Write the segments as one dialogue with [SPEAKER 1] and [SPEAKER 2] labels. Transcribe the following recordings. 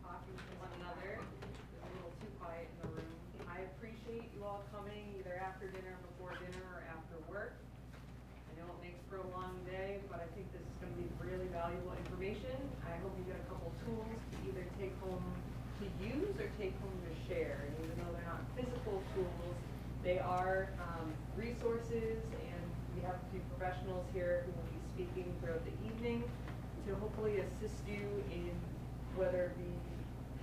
[SPEAKER 1] Talking to one another. It's a little too quiet in the room. I appreciate you all coming either after dinner, before dinner, or after work. I know it makes for a long day, but I think this is going to be really valuable information. I hope you get a couple tools to either take home to use or take home to share. And even though they're not physical tools, they are resources, and we have a few professionals here who will be speaking throughout the evening to hopefully assist you in whether it be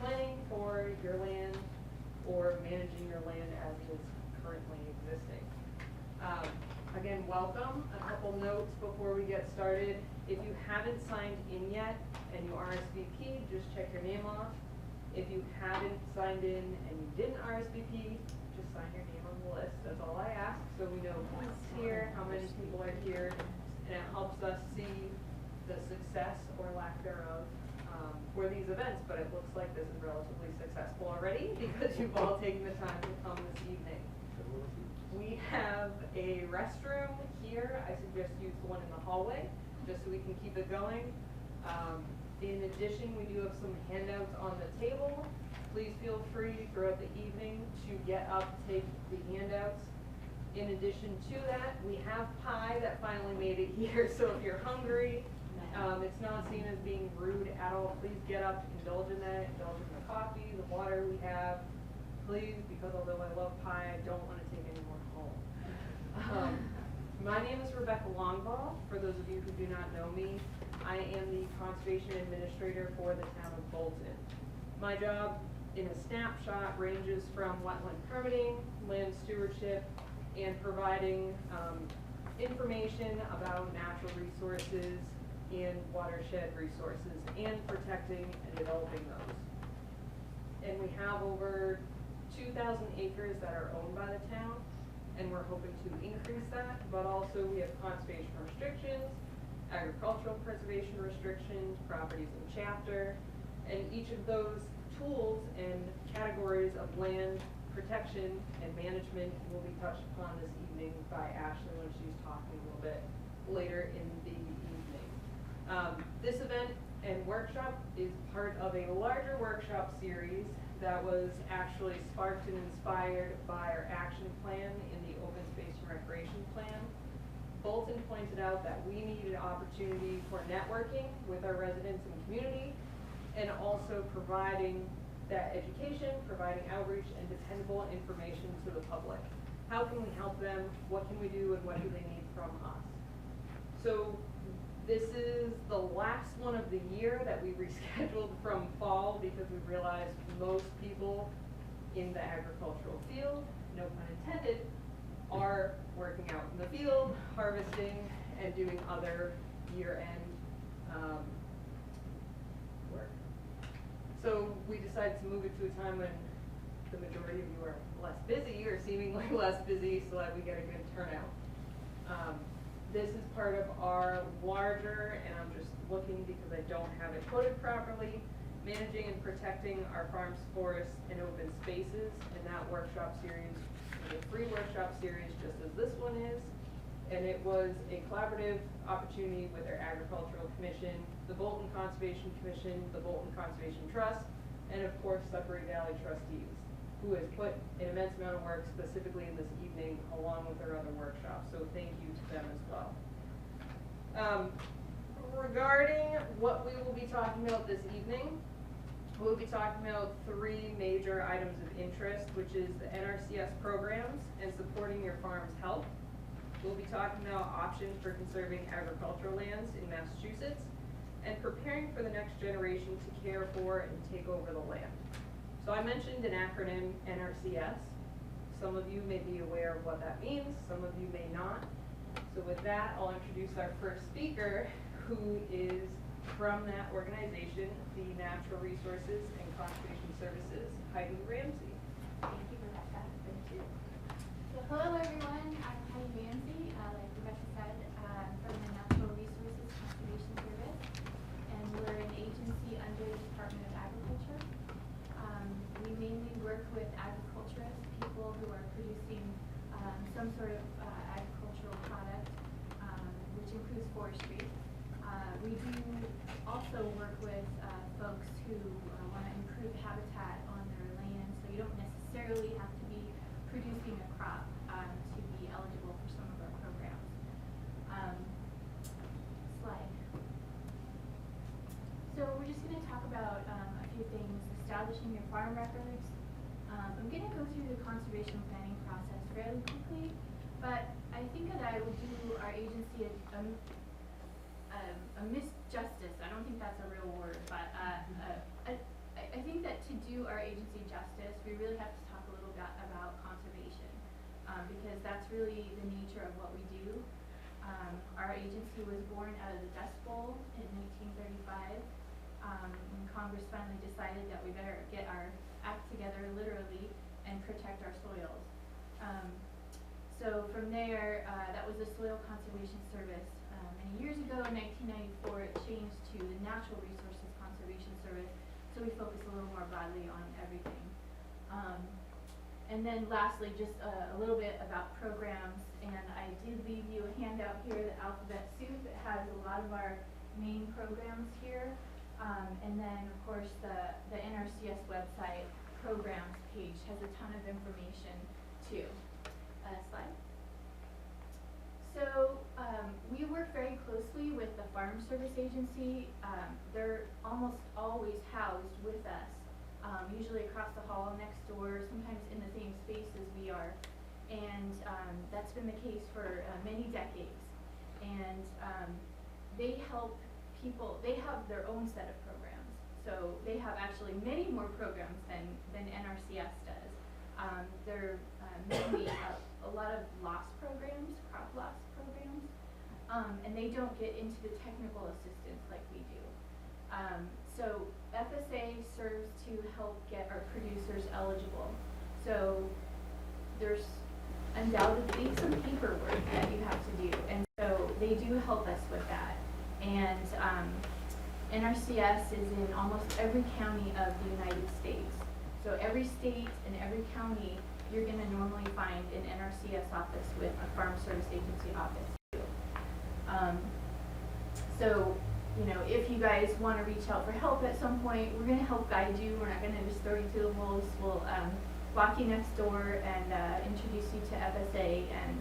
[SPEAKER 1] planning for your land or managing your land as it is currently existing. Again, welcome. A couple notes before we get started. If you haven't signed in yet and you RSVP'd, just check your name off. If you haven't signed in and you didn't RSVP, just sign your name on the list. That's all I ask, so we know who's here, how many people are here, and it helps us see the success or lack thereof for these events. But it looks like this is relatively successful already because you've all taken the time to come this evening. We have a restroom here. I suggest use the one in the hallway just so we can keep it going. In addition, we do have some handouts on the table. Please feel free throughout the evening to get up, take the handouts. In addition to that, we have pie that finally made it here, so if you're hungry, it's not seen as being rude at all. Please get up, indulge in that, indulge in the coffee, the water we have. Please, because although I love pie, I don't want to take any more home. My name is Rebecca Longball. For those of you who do not know me, I am the Conservation Administrator for the town of Bolton. My job in a snapshot ranges from wetland permitting, land stewardship, and providing information about natural resources and watershed resources and protecting and developing those. And we have over 2,000 acres that are owned by the town, and we're hoping to increase that, but also we have conservation restrictions, agricultural preservation restrictions, properties in chapter, and each of those tools and categories of land protection and management will be touched upon this evening by Ashley when she's talking a little bit later in the evening. This event and workshop is part of a larger workshop series that was actually sparked and inspired by our action plan in the open space and recreation plan. Bolton pointed out that we needed opportunity for networking with our residents and community, and also providing that education, providing outreach and dependable information to the public. How can we help them? What can we do, and what do they need from us? So this is the last one of the year that we rescheduled from fall because we realized most people in the agricultural field, no pun intended, are working out in the field, harvesting, and doing other year-end work. So we decided to move it to a time when the majority of you are less busy or seemingly less busy so that we get a good turnout. This is part of our larger, and I'm just looking because I don't have it quoted properly, managing and protecting our farms, forests, and open spaces. And that workshop series is a free workshop series just as this one is. And it was a collaborative opportunity with our Agricultural Commission, the Bolton Conservation Commission, the Bolton Conservation Trust, and of course Sudbury Valley Trustees, who has put an immense amount of work specifically in this evening along with our other workshops. So thank you to them as well. Regarding what we will be talking about this evening, we'll be talking about three major items of interest, which is the NRCS programs and supporting your farm's health. We'll be talking about options for conserving agricultural lands in Massachusetts, and preparing for the next generation to care for and take over the land. So I mentioned an acronym, NRCS. Some of you may be aware of what that means, some of you may not. So with that, I'll introduce our first speaker, who is from that organization, the Natural Resources and Conservation Services, Heidi Ramsey.
[SPEAKER 2] Thank you, Rebecca.
[SPEAKER 1] Thank you.
[SPEAKER 2] So hello everyone, I'm Heidi Ramsey. Like Rebecca said, I'm from the Natural Resources Conservation Service, and we're an agency under the Department of Agriculture. We mainly work with agriculturists, people who are producing some sort of agricultural product, which includes forestry. We do also work with folks who want to improve habitat on their land, so you don't necessarily have to be producing a crop to be eligible for some of our programs. Slide. So we're just going to talk about a few things: establishing your farm records. I'm going to go through the conservation planning process fairly quickly, but I think that I would do our agency a misjustice. I don't think that's a real word, but I think that to do our agency justice, we really have to talk a little bit about conservation, because that's really the nature of what we do. Our agency was born out of the Dust Bowl in 1935, when Congress finally decided that we better get our act together literally and protect our soils. So from there, that was the Soil Conservation Service. Many years ago, in 1994, it changed to the Natural Resources Conservation Service, so we focus a little more broadly on everything. And then lastly, just a little bit about programs, and I did leave you a handout here, the alphabet soup. It has a lot of our main programs here, and then of course the NRCS website programs page has a ton of information too. Slide. So we work very closely with the Farm Service Agency. They're almost always housed with us, usually across the hall next door, sometimes in the same space as we are. And that's been the case for many decades. And they help people, they have their own set of programs. So they have actually many more programs than NRCS does. They're mainly a lot of loss programs, crop loss programs, and they don't get into the technical assistance like we do. So FSA serves to help get our producers eligible. So there's undoubtedly some paperwork that you have to do, and so they do help us with that. And NRCS is in almost every county of the United States. So every state and every county, you're going to normally find an NRCS office with a Farm Service Agency office too. So, you know, if you guys want to reach out for help at some point, we're going to help guide you. We're not going to just throw you to the wolves. We'll walk you next door and introduce you to FSA and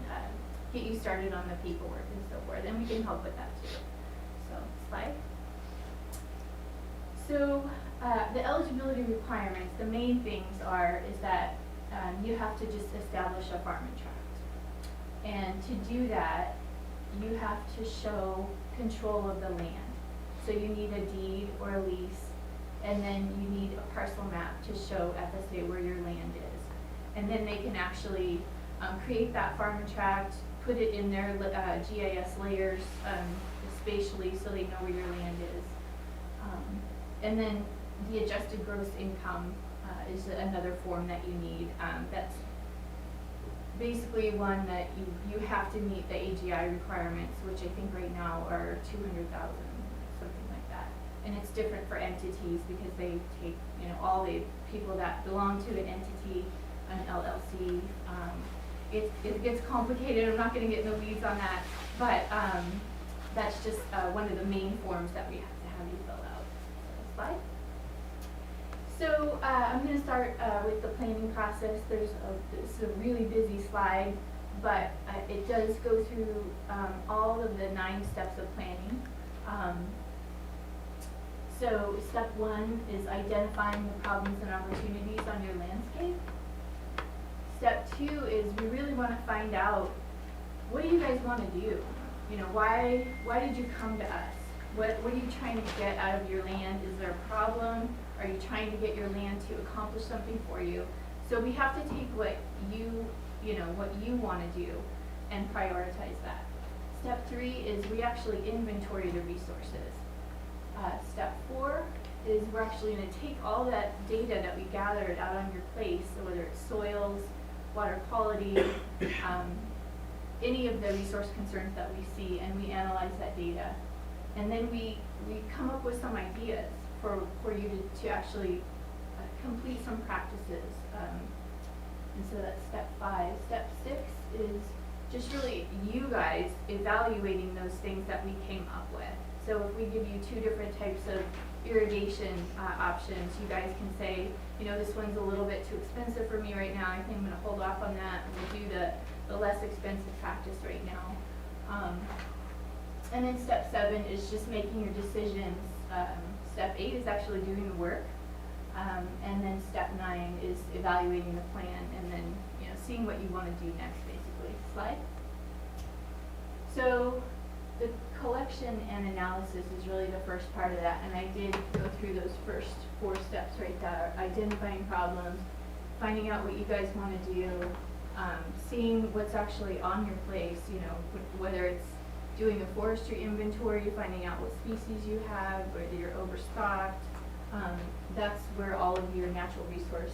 [SPEAKER 2] get you started on the paperwork and so forth. And we can help with that too. So, slide. So, the eligibility requirements, the main things is that you have to just establish a farming tract. And to do that, you have to show control of the land. So you need a deed or a lease, and then you need a parcel map to show FSA where your land is. And then they can actually create that farming tract, put it in their GIS layers spatially so they know where your land is. And then the adjusted gross income is another form that you need. That's basically one that you have to meet the AGI requirements, which I think right now are 200,000, something like that. And it's different for entities because they take, you know, all the people that belong to an entity, an LLC. It gets complicated. I'm not going to get in the weeds on that, but that's just one of the main forms that we have to have you fill out. Slide. So I'm going to start with the planning process. This is a really busy slide, but it does go through all of the 9 steps of planning. So step 1 is identifying the problems and opportunities on your landscape. Step 2 is we really want to find out, what do you guys want to do? You know, why did you come to us? What are you trying to get out of your land? Is there a problem? Are you trying to get your land to accomplish something for you? So we have to take what what you want to do and prioritize that. Step 3 is we actually inventory the resources. Step 4 is we're actually going to take all that data that we gathered out on your place, so whether it's soils, water quality, any of the resource concerns that we see, and we analyze that data. And then we come up with some ideas for you to actually complete some practices. And so that's step 5. Step 6 is just really you guys evaluating those things that we came up with. So if we give you 2 different types of irrigation options, you guys can say, this one's a little bit too expensive for me right now. I think I'm going to hold off on that. We'll do the less expensive practice right now. And then step 7 is just making your decisions. Step 8 is actually doing the work. And then step 9 is evaluating the plan and then seeing what you want to do next, basically. Slide. So the collection and analysis is really the first part of that, and I did go through those first 4 steps right there. Identifying problems, finding out what you guys want to do, seeing what's actually on your place, whether it's doing a forestry inventory, finding out what species you have, whether you're overstocked. That's where all of your natural resource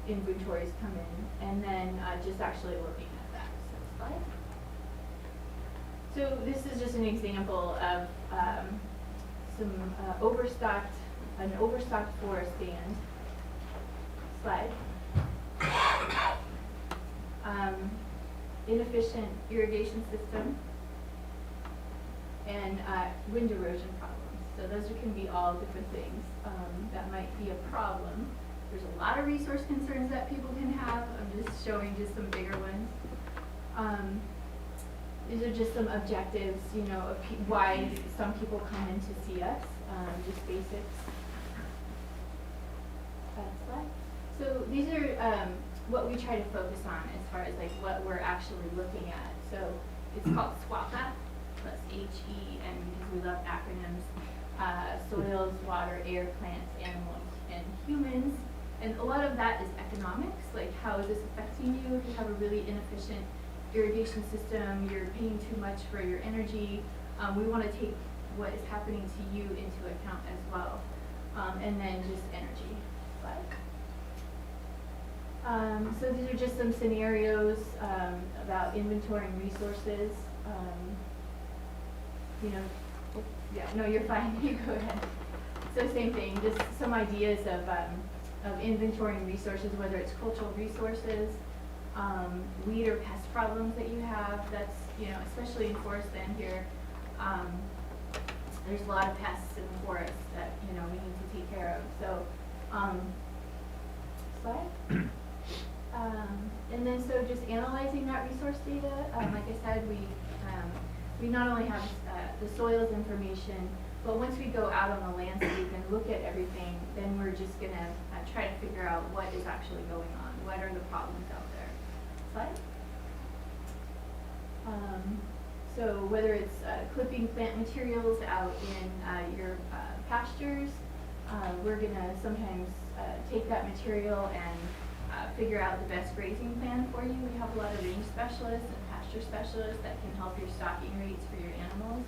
[SPEAKER 2] inventories come in, and then just actually looking at that. So slide. So this is just an example of an overstocked forest stand. Slide. Inefficient irrigation system and wind erosion problems. So those can be all different things that might be a problem. There's a lot of resource concerns that people can have. I'm just showing just some bigger ones. These are just some objectives, of why some people come in to see us, just basics. Slide. So these are what we try to focus on as far as what we're actually looking at. So it's called SWAPA, plus HE, and because we love acronyms, soils, water, air, plants, animals, and humans. And a lot of that is economics, like how is this affecting you? If you have a really inefficient irrigation system, you're paying too much for your energy. We want to take what is happening to you into account as well. And then just energy. Slide. So these are just some scenarios about inventorying resources. You're fine. You go ahead. So same thing, just some ideas of inventorying resources, whether it's cultural resources, weed or pest problems that you have. That's, especially in forest land here, there's a lot of pests in the forest that, we need to take care of. So, slide. And then so just analyzing that resource data, like I said, we not only have the soils information, but once we go out on the landscape and look at everything, then we're just going to try to figure out what is actually going on. What are the problems out there? Slide. So whether it's clipping plant materials out in your pastures, we're going to sometimes take that material and figure out the best grazing plan for you. We have a lot of range specialists and pasture specialists that can help your stocking rates for your animals.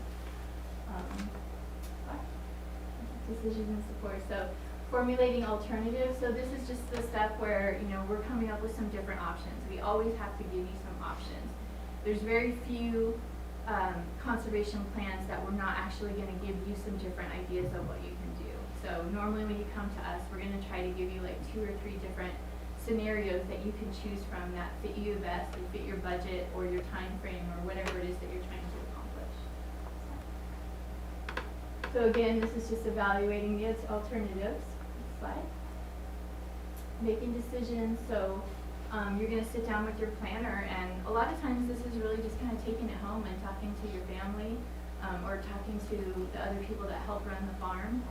[SPEAKER 2] Decisions and support. So formulating alternatives. So this is just the step where, we're coming up with some different options. We always have to give you some options. There's very few conservation plans that we're not actually going to give you some different ideas of what you can do. So normally when you come to us, we're going to try to give you 2 or 3 different scenarios that you can choose from that fit you the best, and fit your budget or your time frame or whatever it is that you're trying to accomplish. So again, this is just evaluating the alternatives. Slide. Making decisions. So you're going to sit down with your planner, and a lot of times this is really just kind of taking it home and talking to your family or talking to the other people that help run the farm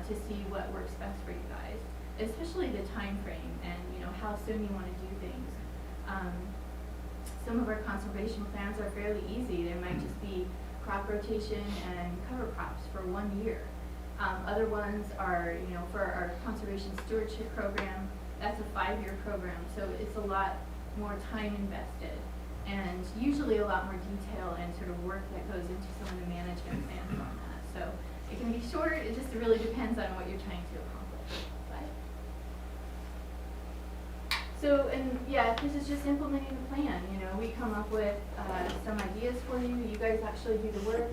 [SPEAKER 2] to see what works best for you guys, especially the time frame and how soon you want to do things. Some of our conservation plans are fairly easy. There might just be crop rotation and cover crops for 1 year. Other ones are, you know, for our conservation stewardship program, that's a 5-year program, so it's a lot more time invested and usually a lot more detail and sort of work that goes into some of the management plans on that. So it can be short, it just really depends on what you're trying to accomplish. But so, and yeah, this is just implementing the plan. You know, we come up with some ideas for you. You guys actually do the work.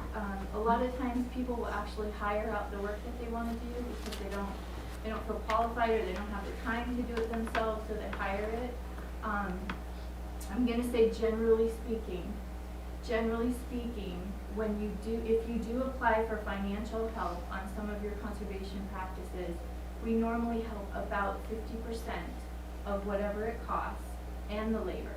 [SPEAKER 2] A lot of times people will actually hire out the work that they want to do because they don't feel qualified or they don't have the time to do it themselves, so they hire it. I'm going to say generally speaking, when you do, if you do apply for financial help on some of your conservation practices, we normally help about 50% of whatever it costs and the labor.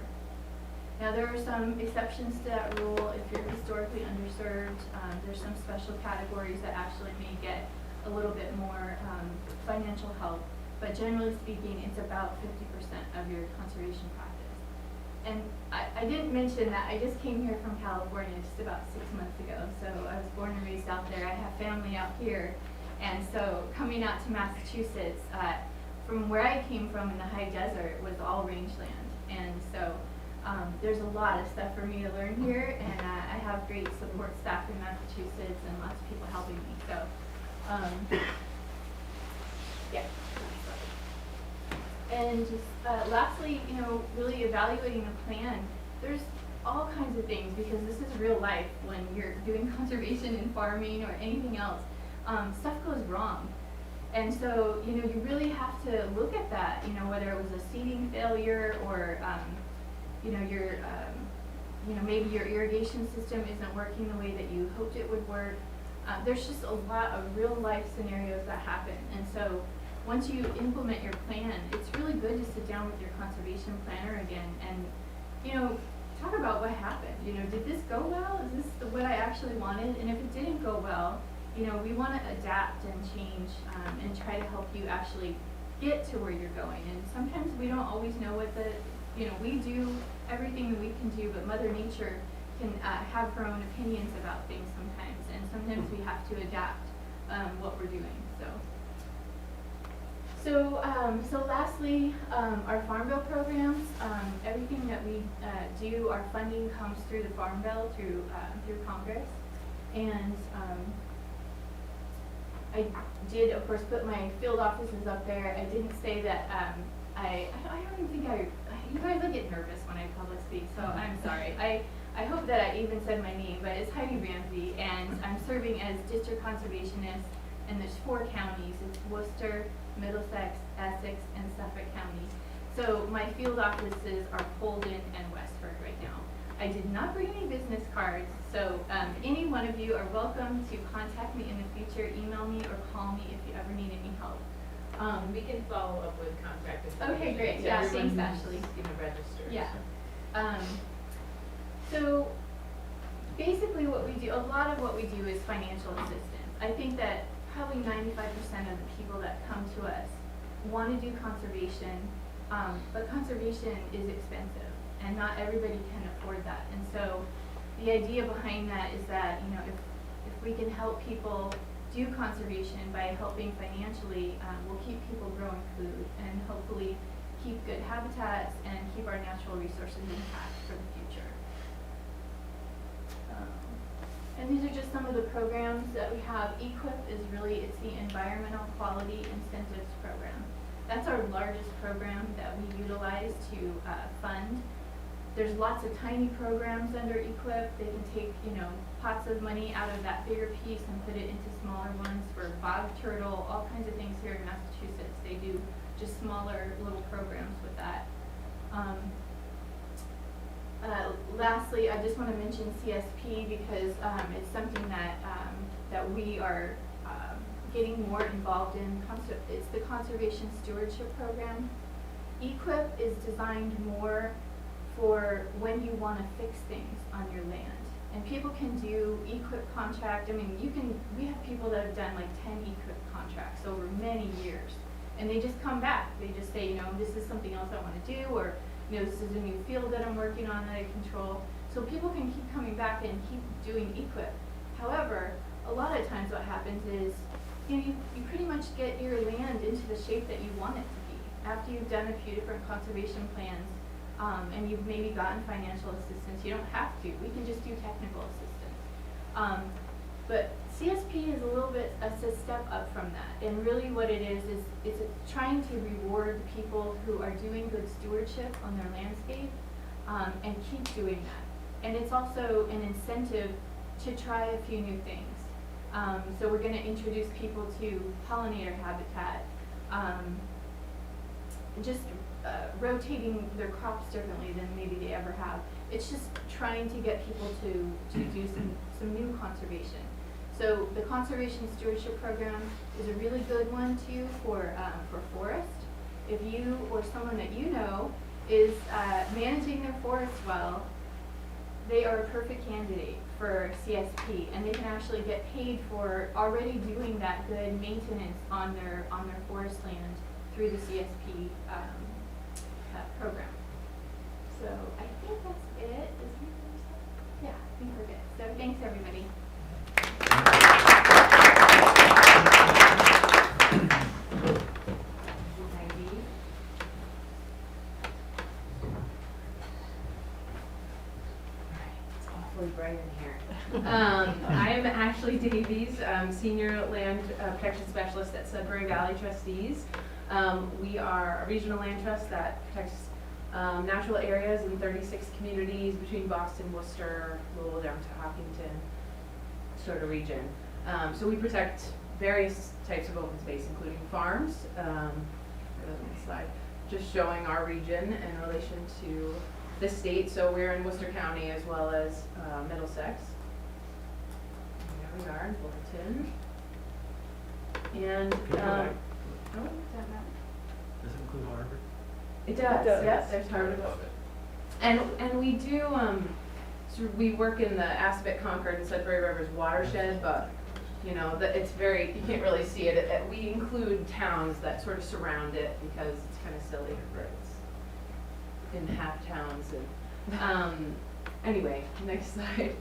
[SPEAKER 2] Now there are some exceptions to that rule. If you're historically underserved, there's some special categories that actually may get a little bit more financial help, but generally speaking, it's about 50% of your conservation practice. And I didn't mention that I just came here from California just about 6 months ago, so I was born and raised out there. I have family out here, and so coming out to Massachusetts, from where I came from in the high desert was all rangeland, and so there's a lot of stuff for me to learn here, and I have great support staff in Massachusetts and lots of people helping me, so yeah. And just lastly, you know, really evaluating the plan. There's all kinds of things because this is real life when you're doing conservation and farming or anything else. Stuff goes wrong. And so, you know, you really have to look at that, you know, whether it was a seeding failure or, you know, maybe your irrigation system isn't working the way that you hoped it would work. There's just a lot of real life scenarios that happen. And so once you implement your plan, it's really good to sit down with your conservation planner again and, you know, talk about what happened. You know, did this go well? Is this what I actually wanted? And if it didn't go well, you know, we want to adapt and change and try to help you actually get to where you're going. And sometimes we don't always know what you know, we do everything that we can do, but Mother Nature can have her own opinions about things sometimes. And sometimes we have to adapt what we're doing, So lastly, our Farm Bill programs, everything that we do, our funding comes through the Farm Bill, through Congress. And I did, of course, put my field offices up there. I didn't say that, I don't even think you guys, I get nervous when I public speak, so I'm sorry. I hope that I even said my name, but it's Heidi Ramsey, and I'm serving as District Conservationist, and there's 4 counties. It's Worcester, Middlesex, Essex, and Suffolk County. So my field offices are Polden and Westford right now. I did not bring any business cards, so any one of you are welcome to contact me in the future, email me, or call me if you ever need any help.
[SPEAKER 3] We can follow up with contact information.
[SPEAKER 2] Okay, great. Yeah, thanks, Ashley.
[SPEAKER 3] You know, registered.
[SPEAKER 2] Yeah. So basically what we do, a lot of what we do is financial assistance. I think that probably 95% of the people that come to us want to do conservation, but conservation is expensive, and not everybody can afford that. And so the idea behind that is that, you know, if we can help people do conservation by helping financially, we'll keep people growing food and hopefully keep good habitats and keep our natural resources intact for the future. And these are just some of the programs that we have. EQIP is really, it's the Environmental Quality Incentives Program. That's our largest program that we utilize to fund. There's lots of tiny programs under EQIP. They can take, you know, pots of money out of that bigger piece and put it into smaller ones for bog turtle, all kinds of things here in Massachusetts. They do just smaller little programs with that. Lastly, I just want to mention CSP because it's something that that we are getting more involved in. It's the Conservation Stewardship Program. EQIP is designed more for when you want to fix things on your land. And people can do EQIP contract. I mean, we have people that have done like 10 EQIP contracts over many years. And they just come back. They just say, you know, this is something else I want to do, or, you know, this is a new field that I'm working on that I control. So people can keep coming back and keep doing EQIP. what happens is, you pretty much get your land into the shape that you want it to be. After you've done a few different conservation plans, and you've maybe gotten financial assistance, you don't have to, we can just do technical assistance. But CSP is a little bit, a step up from that, and really what it is it's trying to reward people who are doing good stewardship on their landscape, and keep doing that. And it's also an incentive to try a few new things. So we're gonna introduce people to pollinator habitat, just rotating their crops differently than maybe they ever have. It's just trying to get people to do some new conservation. So the conservation stewardship program is a really good one too for forest. If you or someone that you know is managing their forest well, they are a perfect candidate for CSP, and they can actually get paid for already doing that good maintenance on their forest land through the CSP program. So I think that's it. Is there anything else? Yeah, I think we're good. So thanks everybody.
[SPEAKER 3] It's awfully bright in here. I'm Ashley Davies, Senior Land Protection Specialist at Sudbury Valley Trustees. We are a regional land trust that protects natural areas in 36 communities between Boston, Worcester, Louisville, down to Hopkinton sort of region. So we protect various types of open space, including farms. Next slide, just showing our region in relation to the state. So we're in Worcester County as well as Middlesex. There we are in Fulton. And oh, does that matter?
[SPEAKER 4] Does it include Harvard?
[SPEAKER 3] It does. Yes, there's Harvard. And we do so we work in the Aspet, Concord, and Sudbury Rivers watershed, but you know it's very, you can't really see it. We include towns that sort of surround it because it's kind of silly for it's in half towns. And anyway, next slide.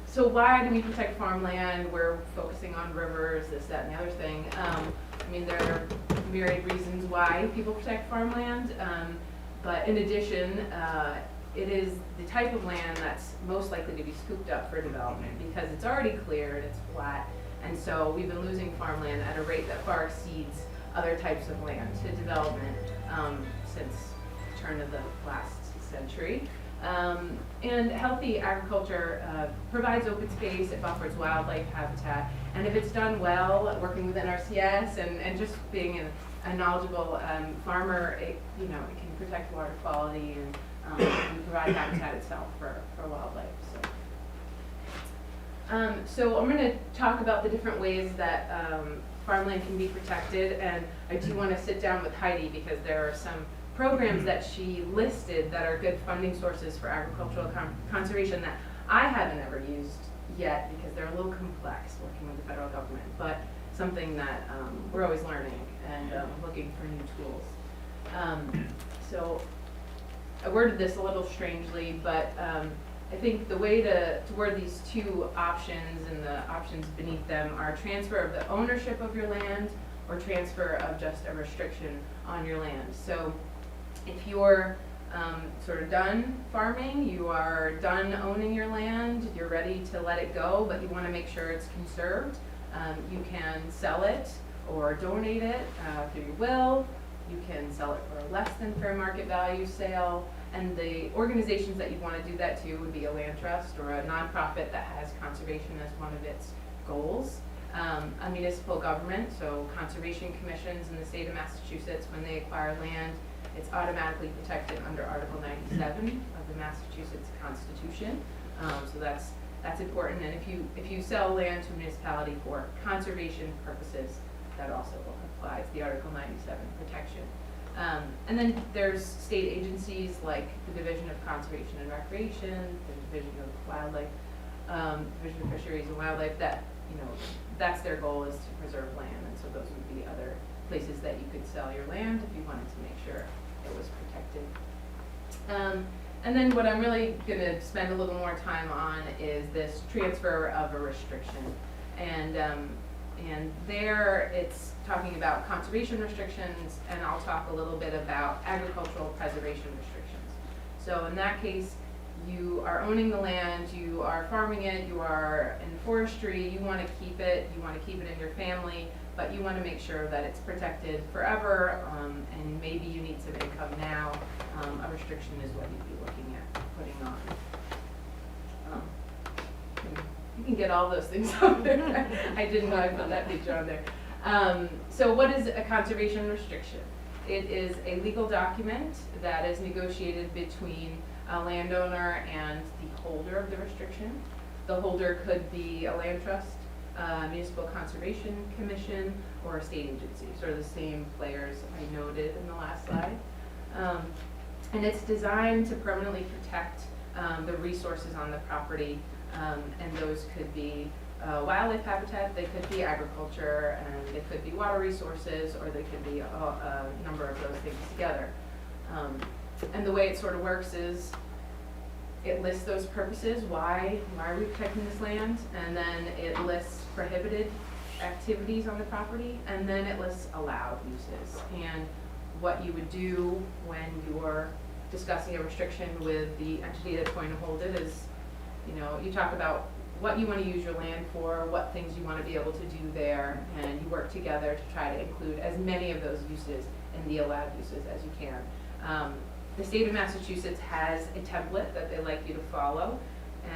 [SPEAKER 3] So why do we protect farmland? We're focusing on rivers, this, that, and the other thing. I mean, there are myriad reasons why people protect farmland, but in addition, it is the type of land that's most likely to be scooped up for development because it's already cleared, it's flat, and so we've been losing farmland at a rate that far exceeds other types of land to development since the turn of the last century. And healthy agriculture provides open space, it buffers wildlife habitat, and if it's done well, working with NRCS and just being a knowledgeable farmer, it can protect water quality and provide habitat itself for wildlife. So I'm going to talk about the different ways that farmland can be protected, and I do want to sit down with Heidi because there are some programs that she listed that are good funding sources for agricultural conservation that I haven't ever used yet because they're a little complex working with the federal government, but something that we're always learning and looking for new tools. So I worded this a little strangely, but I think the way to word these two options and the options beneath them are transfer of the ownership of your land or transfer of just a restriction on your land. So if you're sort of done farming, you are done owning your land, you're ready to let it go, but you want to make sure it's conserved, you can sell it or donate it through your will. You can sell it for a less than fair market value sale, and the organizations that you'd want to do that to would be a land trust or a nonprofit that has conservation as one of its goals. A municipal government, so conservation commissions in the state of Massachusetts, when they acquire land, it's automatically protected under Article 97 of the Massachusetts Constitution. So that's important. And if you sell land to a municipality for conservation purposes, that also applies the Article 97 protection. And then there's state agencies like the Division of Conservation and Recreation, the Division of Wildlife, Division of Fisheries and Wildlife, that that's their goal, is to preserve land. And so those would be other places that you could sell your land if you wanted to make sure it was protected. And then what I'm really going to spend a little more time on is this transfer of a restriction. And there it's talking about conservation restrictions, and I'll talk a little bit about agricultural preservation restrictions. So in that case, you are owning the land, you are farming it, you are in forestry, you want to keep it in your family, but you want to make sure that it's protected forever, and maybe you need some income now. A restriction is what you'd be looking at putting on. You can get all those things on there. I didn't know I put that picture on there. So what is a conservation restriction? It is a legal document that is negotiated between a landowner and the holder of the restriction. The holder could be a land trust, municipal conservation commission, or a state agency, sort of the same players I noted in the last slide. And it's designed to permanently protect the resources on the property, and those could be wildlife habitat, they could be agriculture, and they could be water resources, or they could be a number of those things together. And the way it sort of works is it lists those purposes, why are we protecting this land, and then it lists prohibited activities on the property, and then it lists allowed uses. And what you would do when you're discussing a restriction with the entity that's going to hold it is, you talk about what you want to use your land for, what things you want to be able to do there, and you work together to try to include as many of those uses in the allowed uses as you can. The state of Massachusetts has a template that they like you to follow,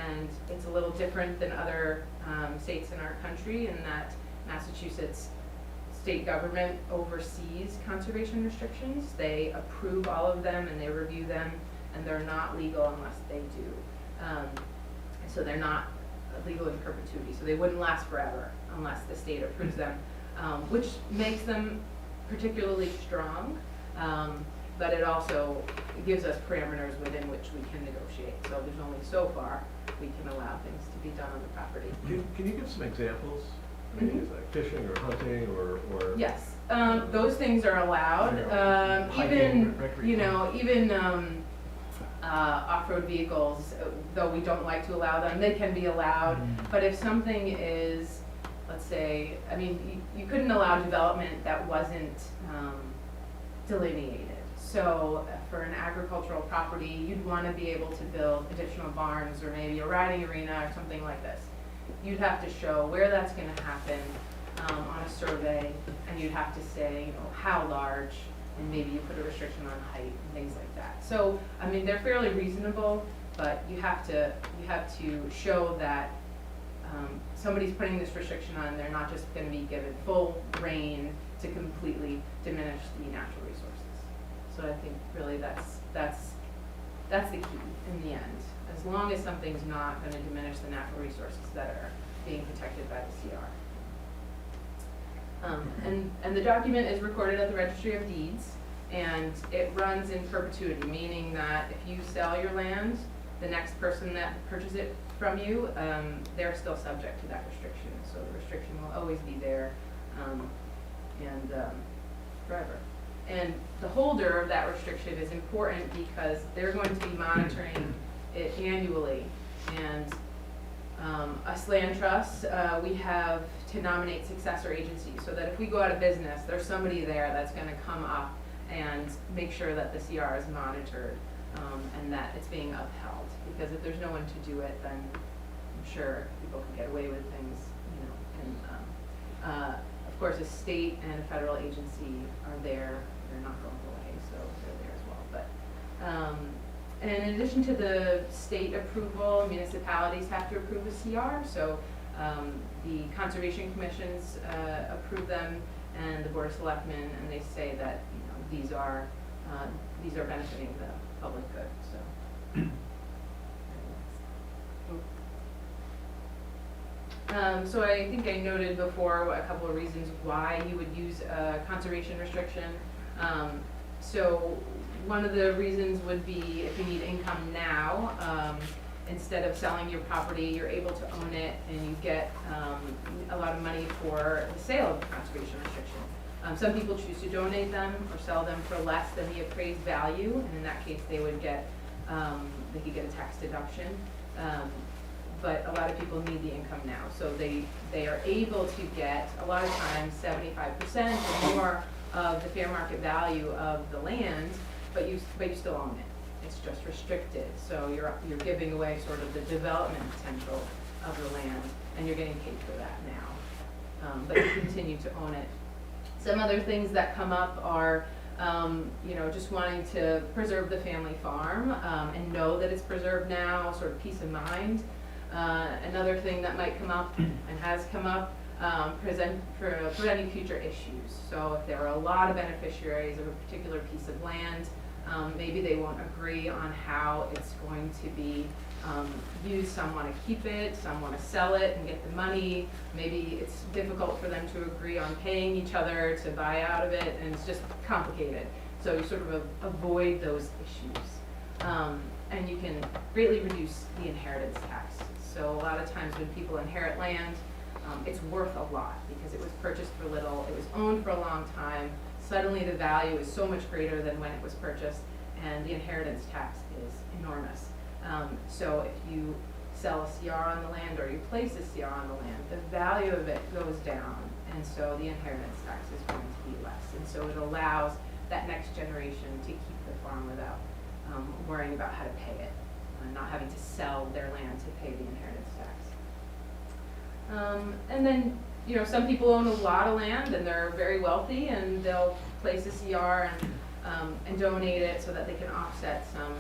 [SPEAKER 3] and it's a little different than other states in our country in that Massachusetts state government oversees conservation restrictions. They approve all of them and they review them, and they're not legal unless they do. So they're not legal in perpetuity, so they wouldn't last forever unless the state approves them, which makes them particularly strong, but it also gives us parameters within which we can negotiate. So there's only so far we can allow things to be done on the property.
[SPEAKER 5] Can you give some examples? I mean, is it like fishing or hunting or?
[SPEAKER 3] Yes, those things are allowed.
[SPEAKER 5] Hiking,
[SPEAKER 3] Even off-road vehicles, though we don't like to allow them, they can be allowed. But if something is, let's say, you couldn't allow development that wasn't delineated. So for an agricultural property, you'd want to be able to build additional barns or maybe a riding arena or something like this. You'd have to show where that's going to happen on a survey, and you'd have to say, how large, and maybe you put a restriction on height and things like that. So, they're fairly reasonable, but you have to show that somebody's putting this restriction on, they're not just going to be given full reign to completely diminish the natural resources. So I think really that's the key in the end. As long as something's not going to diminish the natural resources that are being protected by the CR. And the document is recorded at the Registry of Deeds, and it runs in perpetuity, meaning that if you sell your land, the next person that purchases it from you, they're still subject to that restriction. So the restriction will always be there, and forever. And the holder of that restriction is important because they're going to be monitoring it annually. And us land trusts, we have to nominate successor agencies so that if we go out of business, there's somebody there that's going to come up and make sure that the CR is monitored and that it's being upheld. Because if there's no one to do it, then I'm sure people can get away with things, And of course, a state and a federal agency are there. They're not going away, so they're there as well. But and in addition to the state approval, municipalities have to approve a CR. So the conservation commissions approve them, and the board of selectmen, and they say that these are benefiting the public good. So. So I think I noted before a couple of reasons why you would use a conservation restriction. So one of the reasons would be if you need income now, instead of selling your property, you're able to own it and you get a lot of money for the sale of the conservation restriction. Some people choose to donate them or sell them for less than the appraised value, and in that case they would get, they could get a tax deduction. but a lot of people need the income now. So they are able to get, a lot of times, 75% or more of the fair market value of the land, but you still own it. It's just restricted, so you're giving away sort of the development potential of the land, and you're getting paid for that now. But you continue to own it. Some other things that come up are, just wanting to preserve the family farm and know that it's preserved now, sort of peace of mind. Another thing that might come up and has come up, preventing future issues. So if there are a lot of beneficiaries of a particular piece of land, maybe they won't agree on how it's going to be used. Some want to keep it, some want to sell it and get the money. Maybe it's difficult for them to agree on paying each other to buy out of it, and it's just complicated. So you sort of avoid those issues. And you can greatly reduce the inheritance tax. So a lot of times when people inherit land, it's worth a lot because it was purchased for little, it was owned for a long time. Suddenly the value is so much greater than when it was purchased, and the inheritance tax is enormous. So if you sell a CR on the land or you place a CR on the land, the value of it goes down, and so the inheritance tax is going to be less. And so it allows that next generation to keep the farm without worrying about how to pay it, not having to sell their land to pay the inheritance tax. And then, some people own a lot of land and they're very wealthy, and they'll place a CR and donate it so that they can offset some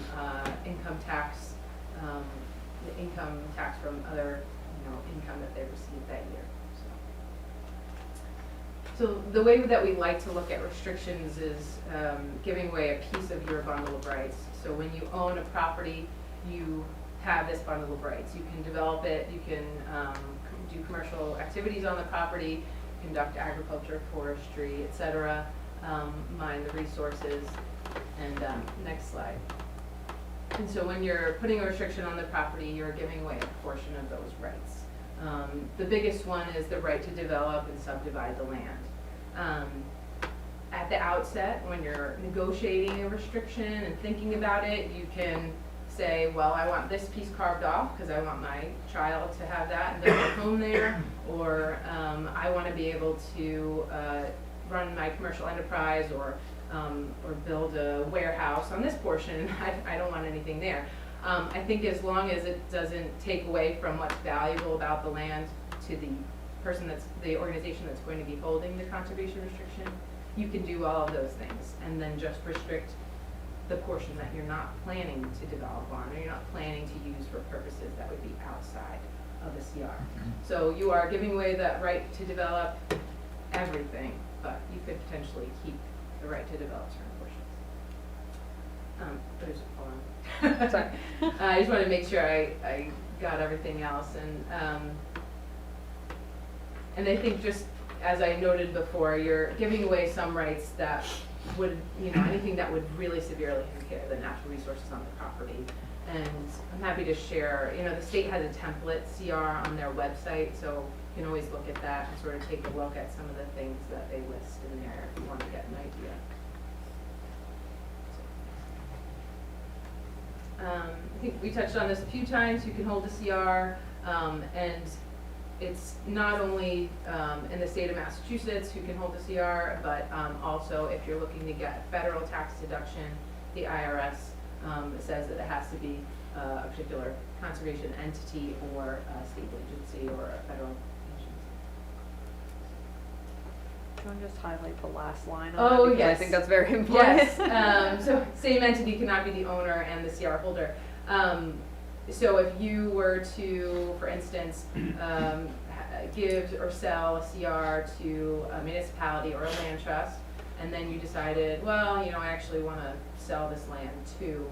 [SPEAKER 3] income tax, the income tax from other income that they received that year. So the way that we like to look at restrictions is giving away a piece of your bundle of rights. So when you own a property, you have this bundle of rights. You can develop it, you can do commercial activities on the property, conduct agriculture, forestry, etc., mine the resources, and next slide. And so when you're putting a restriction on the property, you're giving away a portion of those rights. The biggest one is the right to develop and subdivide the land. At the outset, when you're negotiating a restriction and thinking about it, you can say, well, I want this piece carved off because I want my child to have that and build a home there, or I want to be able to run my commercial enterprise or build a warehouse on this portion. I don't want anything there. I think as long as it doesn't take away from what's valuable about the land to the person the organization that's going to be holding the conservation restriction, you can do all of those things and then just restrict the portion that you're not planning to develop on, or you're not planning to use for purposes that would be outside of the CR. So you are giving away that right to develop everything, but you could potentially keep the right to develop certain portions. Hold on. Sorry. I just wanted to make sure I got everything else, and I think just as I noted before, you're giving away some rights that would, anything that would really severely impair the natural resources on the property. And I'm happy to share, the state has a template CR on their website, so you can always look at that and sort of take a look at some of the things that they list in there if you want to get an idea. I think we touched on this a few times. You can hold a CR, and it's not only in the state of Massachusetts who can hold a CR, but also if you're looking to get a federal tax deduction, the IRS says that it has to be a particular conservation entity or a state agency or a federal agency.
[SPEAKER 1] Do you want to just highlight the last line on
[SPEAKER 3] Oh,
[SPEAKER 1] that? Because
[SPEAKER 3] yes.
[SPEAKER 1] I think that's very important.
[SPEAKER 3] Yes. So same entity cannot be the owner and the CR holder. So if you were to, for instance, give or sell a CR to a municipality or a land trust, and then you decided, well, I actually want to sell this land too.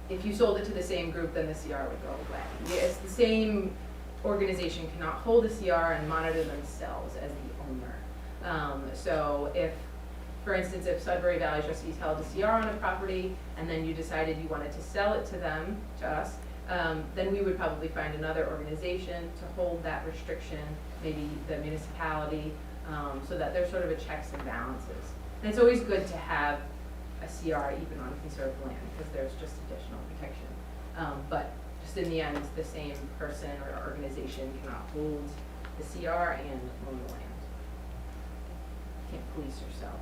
[SPEAKER 3] If you sold it to the same group, then the CR would go away. It's the same organization cannot hold a CR and monitor themselves as the owner. So if, for instance, if Sudbury Valley Trustees held a CR on a property and then you decided you wanted to sell it to them, to us, then we would probably find another organization to hold that restriction, maybe the municipality, so that there's sort of a checks and balances. And it's always good to have a CR even on conserved land because there's just additional protection. But just in the end, the same person or organization cannot hold the CR and own the land. Can't police yourself,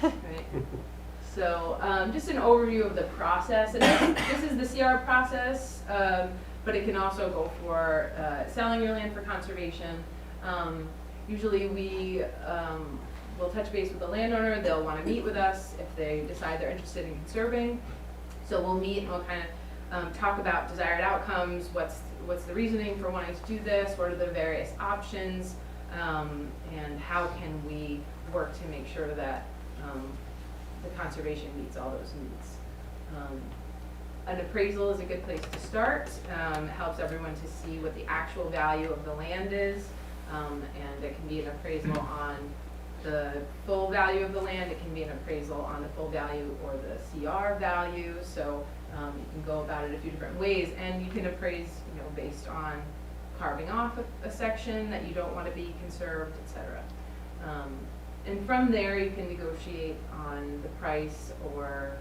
[SPEAKER 3] right? So, just an overview of the process, and this is the CR process, but it can also go for selling your land for conservation. Usually we will touch base with the landowner, they'll want to meet with us if they decide they're interested in conserving. So we'll meet and we'll kind of talk about desired outcomes, what's the reasoning for wanting to do this, what are the various options, and how can we work to make sure that the conservation meets all those needs. An appraisal is a good place to start. It helps everyone to see what the actual value of the land is, and it can be an appraisal on the full value of the land, it can be an appraisal on the full value or the CR value, so you can go about it a few different ways, and you can appraise, based on carving off a section that you don't want to be conserved, etc. And from there you can negotiate on the price or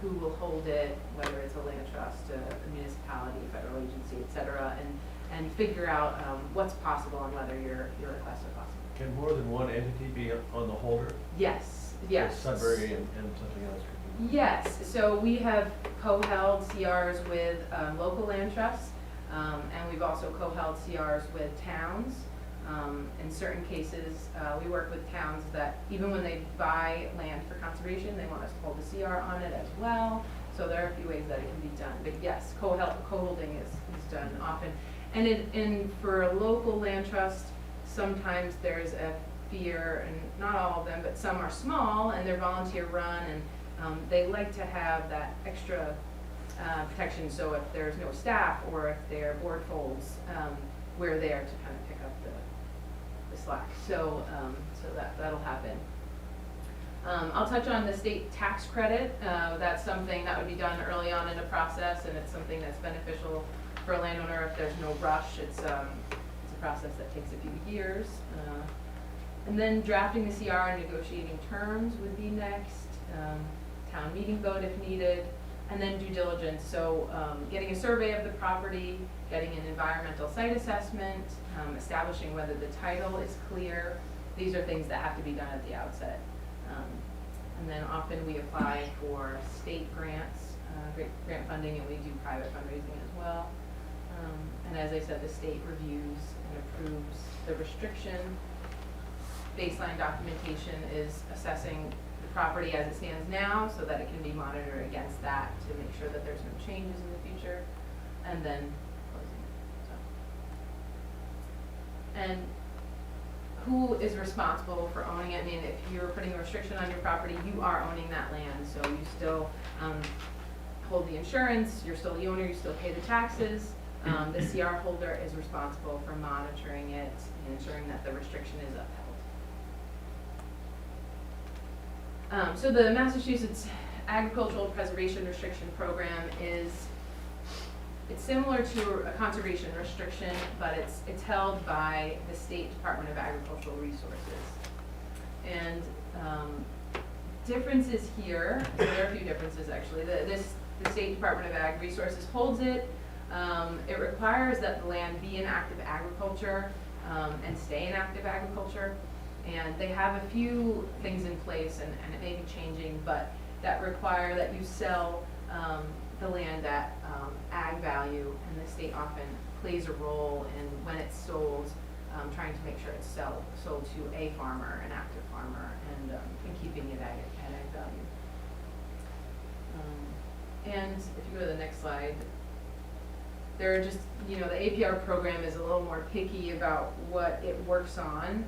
[SPEAKER 3] who will hold it, whether it's a land trust, a municipality, federal agency, etc., and figure out what's possible and whether your requests are possible.
[SPEAKER 5] Can more than one entity be on the holder?
[SPEAKER 3] Yes.
[SPEAKER 5] So Sudbury and something else could be?
[SPEAKER 3] Yes, so we have co-held CRs with local land trusts, and we've also co-held CRs with towns. In certain cases, we work with towns that even when they buy land for conservation, they want us to hold a CR on it as well. So there are a few ways that it can be done. But yes, co-holding is done often. And for a local land trust, sometimes there's a fear, and not all of them, but some are small and they're volunteer run, and they like to have that extra protection. So if there's no staff or if their board folds, we're there to kind of pick up the slack. So that'll happen. I'll touch on the state tax credit. That's something that would be done early on in the process, and it's something that's beneficial for a landowner if there's no rush. It's a process that takes a few years. And then drafting the CR and negotiating terms would be next. Town meeting vote if needed, and then due diligence. So getting a survey of the property, getting an environmental site assessment, establishing whether the title is clear. These are things that have to be done at the outset. And then often we apply for state grants, grant funding, and we do private fundraising as well. And as I said, the state reviews and approves the restriction. Baseline documentation is assessing the property as it stands now so that it can be monitored against that to make sure that there's no changes in the future. And then closing. And who is responsible for owning it? I mean, if you're putting a restriction on your property, you are owning that land, so you still hold the insurance, you're still the owner, you still pay the taxes. The CR holder is responsible for monitoring it and ensuring that the restriction is upheld. So the Massachusetts Agricultural Preservation Restriction Program it's similar to a conservation restriction, but it's held by the State Department of Agricultural Resources. And differences here, so there are a few differences actually. The State Department of Ag Resources holds it. It requires that the land be in active agriculture and stay in active agriculture. And they have a few things in place, and it may be changing, but that require that you sell the land at ag value, and the state often plays a role in when it's sold, trying to make sure it's sold to a farmer, an active farmer, and keeping it at ag value. And if you go to the next slide, there are just, the APR program is a little more picky about what it works on.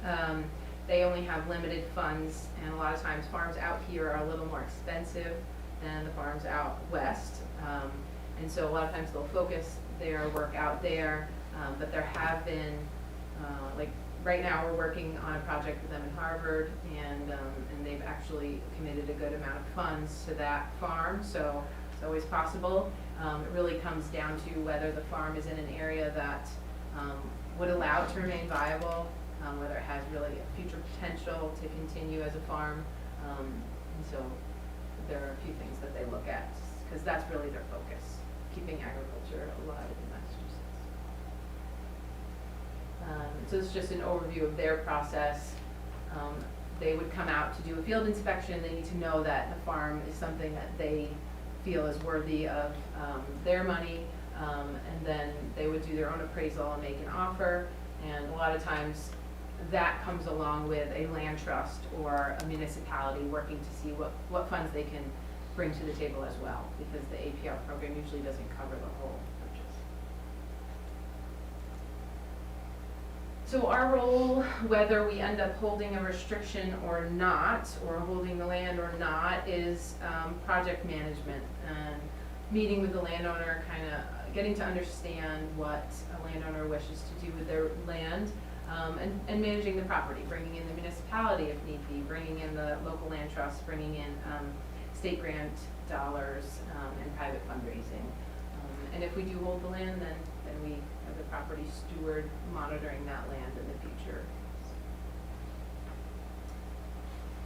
[SPEAKER 3] They only have limited funds, and a lot of times farms out here are a little more expensive than the farms out west. And so a lot of times they'll focus their work out there, but there have been, like right now we're working on a project with them in Harvard, and they've actually committed a good amount of funds to that farm, so it's always possible. It really comes down to whether the farm is in an area that would allow it to remain viable, whether it has really a future potential to continue as a farm. And so there are a few things that they look at, because that's really their focus. keeping agriculture alive in Massachusetts. So it's just an overview of their process. They would come out to do a field inspection. They need to know that the farm is something that they feel is worthy of their money, and then they would do their own appraisal and make an offer. And a lot of times that comes along with a land trust or a municipality working to see what funds they can bring to the table as well, because the APR program usually doesn't cover the whole purchase. So our role, whether we end up holding a restriction or not, or holding the land or not, is project management and meeting with the landowner, kind of getting to understand what a landowner wishes to do with their land, and managing the property, bringing in the municipality if need be, bringing in the local land trust, bringing in state grant dollars, and private fundraising. And if we do hold the land, then we have the property steward monitoring that land in the future.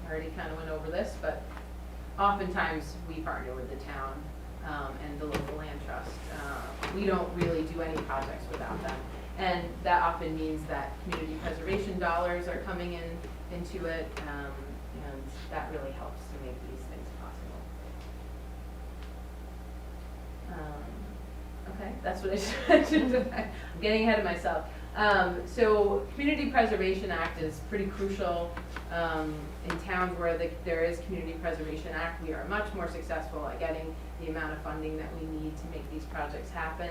[SPEAKER 3] I already kind of went over this, but oftentimes we partner with the town and the local land trust. We don't really do any projects without them. And that often means that community preservation dollars are coming into it, and that really helps to make these things possible. Okay, that's what I just mentioned. I'm getting ahead of myself. So Community Preservation Act is pretty crucial. In towns where there is Community Preservation Act, we are much more successful at getting the amount of funding that we need to make these projects happen.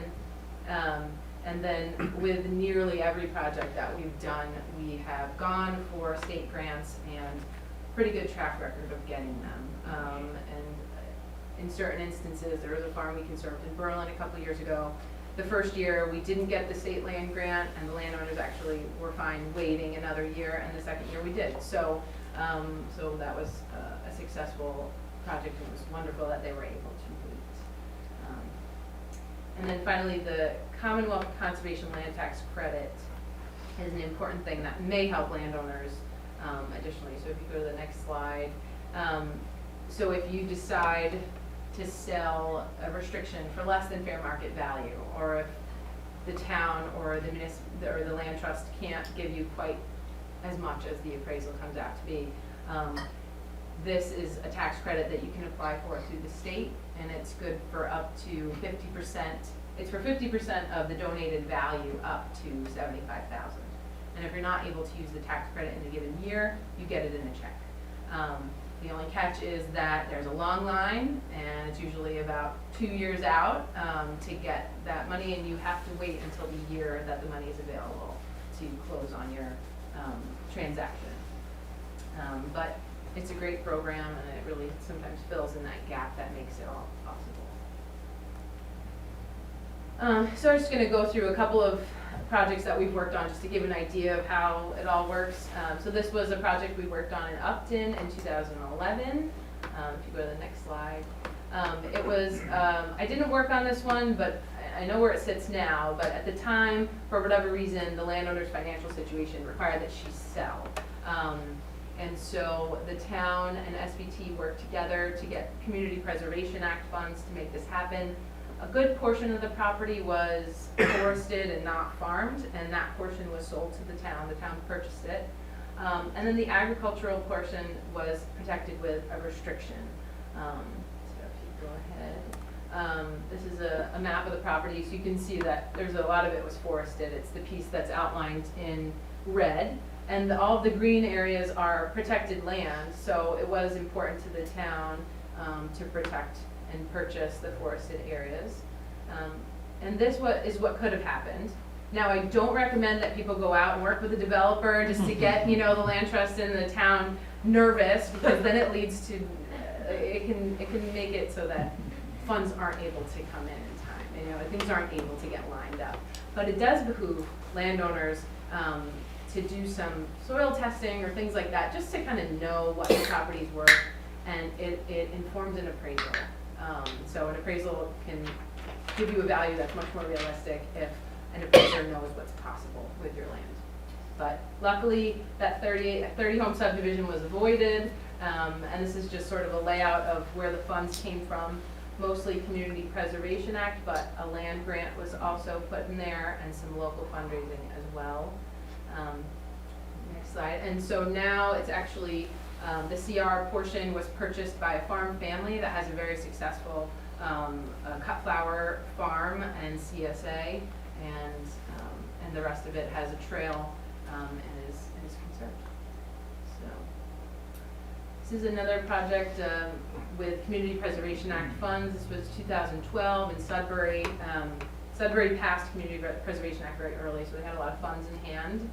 [SPEAKER 3] And then with nearly every project that we've done, we have gone for state grants and pretty good track record of getting them. And in certain instances, there was a farm we conserved in Berlin a couple years ago. The first year, we didn't get the state land grant, and the landowners actually were fine waiting another year, and the second year we did. So that was a successful project. It was wonderful that they were able to wait. And then finally, the Commonwealth Conservation Land Tax Credit is an important thing that may help landowners additionally. So if you go to the next slide. So if you decide to sell a restriction for less than fair market value, or if the town or the land trust can't give you quite as much as the appraisal comes out to be, this is a tax credit that you can apply for through the state, and it's good for up to 50%. It's for 50% of the donated value up to $75,000. And if you're not able to use the tax credit in a given year, you get it in a check. The only catch is that there's a long line, and it's usually about 2 years out to get that money, and you have to wait until the year that the money is available to close on your transaction. But it's a great program, and it really sometimes fills in that gap that makes it all possible. So I'm just going to go through a couple of projects that we've worked on just to give an idea of how it all works. So this was a project we worked on in Upton in 2011. If you go to the next slide. It was, I didn't work on this one, but I know where it sits now, but at the time, for whatever reason, the landowner's financial situation required that she sell. And so the town and SBT worked together to get Community Preservation Act funds to make this happen. A good portion of the property was forested and not farmed, and that portion was sold to the town. The town purchased it. And then the agricultural portion was protected with a restriction. So if you go ahead. This is a map of the property, so you can see that there's a lot of it was forested. It's the piece that's outlined in red. And all of the green areas are protected land, so it was important to the town to protect and purchase the forested areas. And this is what could have happened. Now, I don't recommend that people go out and work with a developer just to get, the land trust and the town nervous, because then it leads to, it can make it so that funds aren't able to come in time. Things aren't able to get lined up. But it does behoove landowners to do some soil testing or things like that, just to kind of know what the property's worth, and it informs an appraisal. So an appraisal can give you a value that's much more realistic if an appraiser knows what's possible with your land. But luckily, that 30-home subdivision was avoided, and this is just sort of a layout of where the funds came from. mostly Community Preservation Act, but a land grant was also put in there and some local fundraising as well. Next slide. And so now it's actually, the CR portion was purchased by a farm family that has a very successful cut flower farm and CSA, and the rest of it has a trail and is conserved. So this is another project with Community Preservation Act funds. This was 2012 in Sudbury. Sudbury passed Community Preservation Act very early, so they had a lot of funds in hand.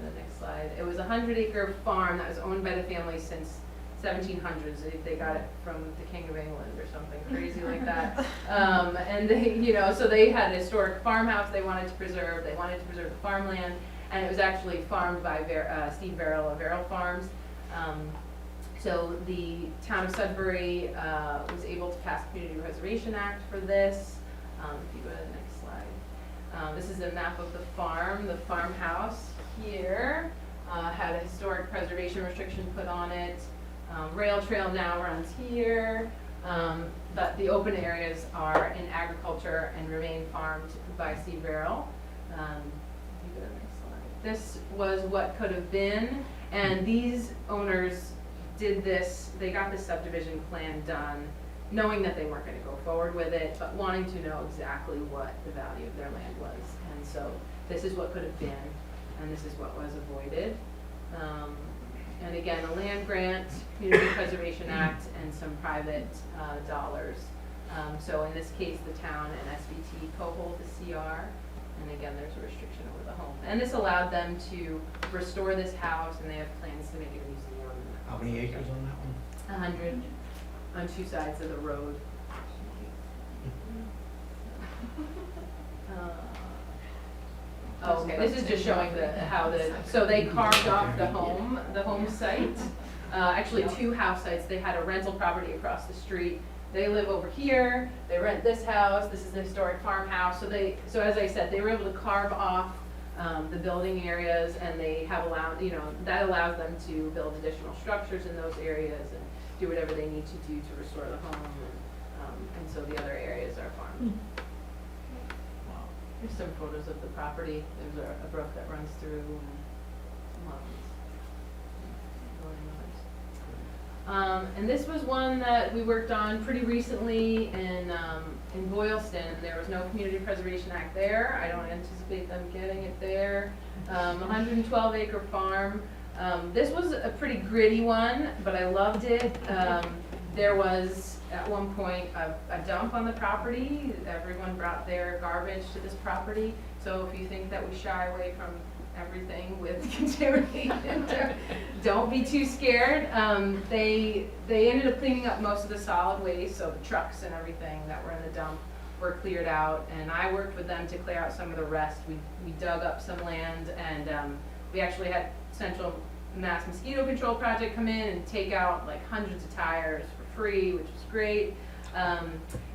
[SPEAKER 3] The next slide. It was a 100-acre farm that was owned by the family since 1700s. They got it from the King of England or something crazy like that. And they, you know, so they had a historic farmhouse they wanted to preserve. They wanted to preserve the farmland, and it was actually farmed by Steve Verrill of Verrill Farms. So the town of Sudbury was able to pass Community Preservation Act for this. If you go to the next slide. This is a map of the farm. The farmhouse here had a historic preservation restriction put on it. Rail trail now runs here, but the open areas are in agriculture and remain farmed by Steve Verrill. You go to the next slide. This was what could have been, and these owners did this, they got this subdivision plan done, knowing that they weren't going to go forward with it, but wanting to know exactly what the value of their land was. And so this is what could have been, and this is what was avoided. And again, a land grant, Community Preservation Act, and some private dollars. So in this case, the town and SVT co-hold the CR, and again, there's a restriction over the home. And this allowed them to restore this house, and they have plans to make it a museum.
[SPEAKER 4] How many acres on that one?
[SPEAKER 3] 100 on two sides of the road. Oh, okay, this is just showing so they carved off the home site. Actually, two house sites. They had a rental property across the street. They live over here, they rent this house, this is the historic farmhouse. So as I said, they were able to carve off the building areas, and they have allowed, that allows them to build additional structures in those areas and do whatever they need to do to restore the home. And so the other areas are farmed. Here's some photos of the property. There's a brook that runs through and some lawns. And this was one that we worked on pretty recently in Boylston. There was no Community Preservation Act there. I don't anticipate them getting it there. 112-acre farm. This was a pretty gritty one, but I loved it. There was, at one point, a dump on the property. Everyone brought their garbage to this property. So if you think that we shy away from everything with contamination, don't be too scared. They ended up cleaning up most of the solid waste, so the trucks and everything that were in the dump were cleared out, and I worked with them to clear out some of the rest. We dug up some land, and we actually had Central Mass Mosquito Control Project come in and take out like hundreds of tires for free, which was great.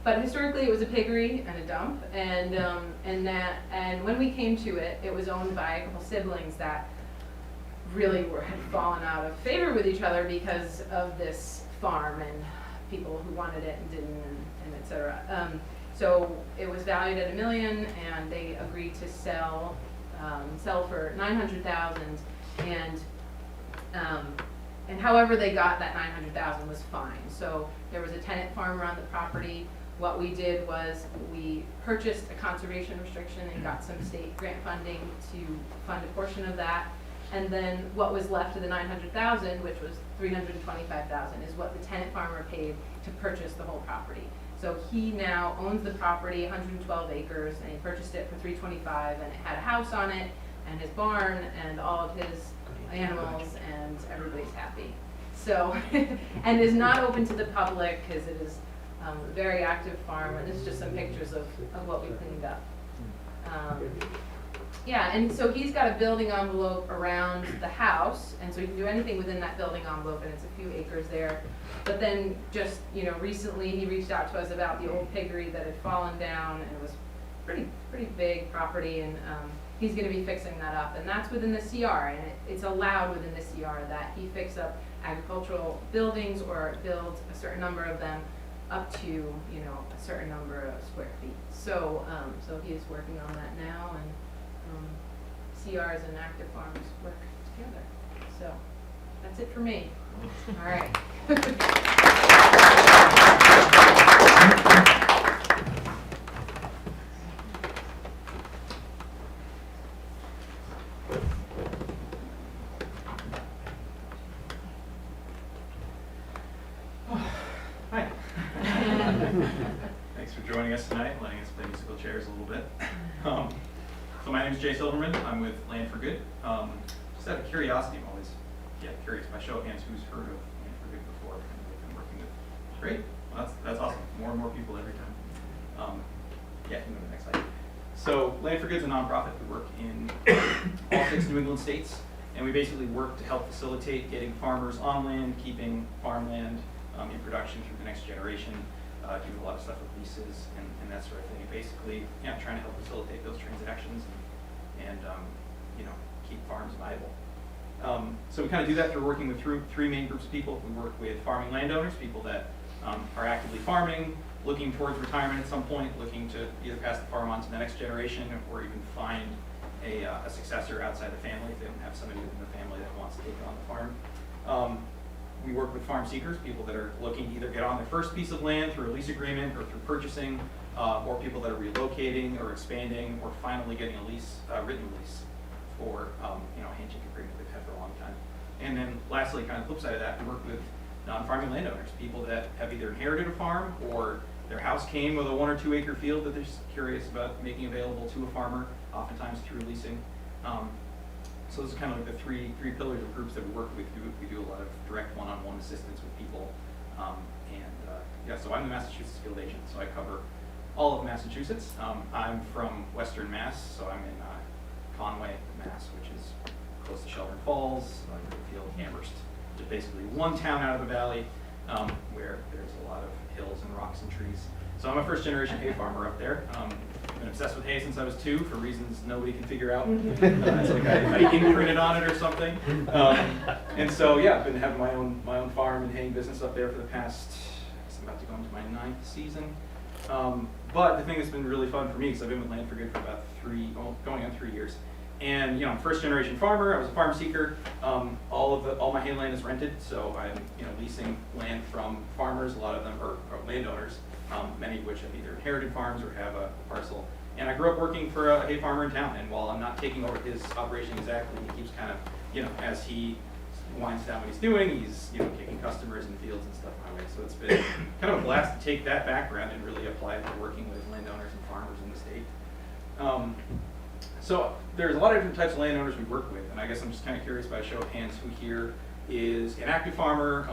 [SPEAKER 3] But historically it was a piggery and a dump, and when we came to it, it was owned by a couple siblings that really had fallen out of favor with each other because of this farm and people who wanted it and didn't, and et cetera. So it was valued at $1 million, and they agreed to sell for $900,000, and however they got that $900,000 was fine. So there was a tenant farmer on the property. What we did was we purchased a conservation restriction and got some state grant funding to fund a portion of that. And then what was left of the $900,000, which was $325,000, is what the tenant farmer paid to purchase the whole property. So he now owns the property, 112 acres, and he purchased it for $325,000, and it had a house on it, and his barn, and all of his animals, and everybody's happy. So, and is not open to the public because it is a very active farm, and this is just some pictures of what we cleaned up. Yeah, and so he's got a building envelope around the house, and so you can do anything within that building envelope, and it's a few acres there. But then just, recently he reached out to us about the old piggery that had fallen down, and it was pretty big property, and he's going to be fixing that up, and that's within the CR, and it's allowed within the CR that he fix up agricultural buildings or build a certain number of them up to, you know, a certain number of square feet. So, so he's working on that now, and CRs and active farms work together. So that's it for me. All right.
[SPEAKER 6] Hi. Thanks for joining us tonight, letting us play musical chairs a little bit. So my name is Jay Silverman. I'm with Land for Good. Just out of curiosity, I'm always curious. By show of hands, who's heard of Land for Good before? And we've been working with. Great. Well, that's awesome. More and more people every time. Yeah, you can go to the next slide. So Land for Good is a nonprofit. We work in all 6 New England states, and we basically work to help facilitate getting farmers on land, keeping farmland in production through the next generation, doing a lot of stuff with leases and that sort of thing. And basically, trying to help facilitate those transactions and you know, keep farms viable. So we kind of do that through working with 3 main groups of people. We work with farming landowners, people that are actively farming, looking towards retirement at some point, looking to either pass the farm on to the next generation or even find a successor outside the family if they don't have somebody within the family that wants to take on the farm. We work with farm seekers, people that are looking to either get on their first piece of land through a lease agreement or through purchasing, or people that are relocating or expanding or finally getting a lease, written lease for you know, a handshake agreement they've had for a long time. And then lastly, kind of the flip side of that, we work with non-farming landowners, people that have either inherited a farm or their house came with a 1 or 2 acre field that they're just curious about making available to a farmer, oftentimes through leasing. So those are kind of like the three pillars of groups that we work with. We do a lot of direct one-on-one assistance with people. Yeah, so I'm the Massachusetts field agent, so I cover all of Massachusetts. I'm from Western Mass, so I'm in Conway, Mass, which is close to Shelburne Falls, Greenfield, Amherst, which is basically one town out of the valley where there's a lot of hills and rocks and trees. So I'm a first-generation hay farmer up there. I've been obsessed with hay since I was 2 for reasons nobody can figure out. It's like I imprinted on it or something. And so yeah, I've been having my own farm and haying business up there for the past, I'm about to go into my 9th season. But the thing that's been really fun for me, because I've been with Land for Good for about going on 3 years. And you know, I'm a first-generation farmer. I was a farm seeker. All my hay land is rented, so I'm leasing land from farmers. A lot of them are landowners, many of which have either inherited farms or have a parcel. And I grew up working for a hay farmer in town. And while I'm not taking over his operation exactly, he keeps kind of, as he winds down what he's doing, he's kicking customers in fields and stuff my way. So it's been kind of a blast to take that background and really apply it to working with landowners and farmers in the state. So there's a lot of different types of landowners we work with, and I guess I'm just kind of curious by a show of hands who here is an active farmer,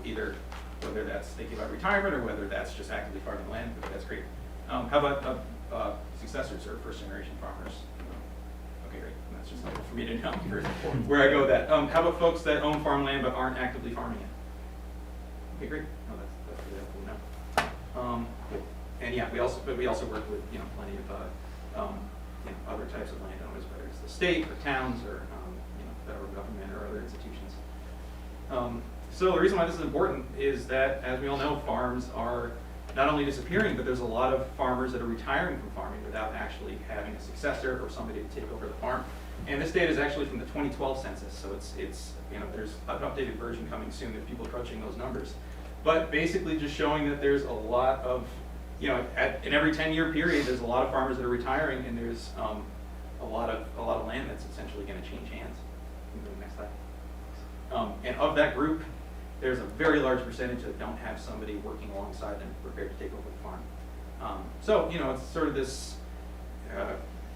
[SPEAKER 6] either whether that's thinking about retirement or whether that's just actively farming land. That's great. How about successors or first generation farmers? Okay, great. That's just something for me to know where I go with that. How about folks that own farmland but aren't actively farming it? Okay, great. No, that's really helpful to know. And yeah, we also work with plenty of other types of landowners, whether it's the state or towns or federal government or other institutions. So the reason why this is important is that, as we all know, farms are not only disappearing, but there's a lot of farmers that are retiring from farming without actually having a successor or somebody to take over the farm. And this data is actually from the 2012 census, so it's there's an updated version coming soon. There's people crunching those numbers, but basically just showing that there's a lot of in every 10-year period, there's a lot of farmers that are retiring, and there's a lot of land that's essentially going to change hands. Can you go to the next slide? And of that group, there's a very large percentage that don't have somebody working alongside them prepared to take over the farm. So it's sort of this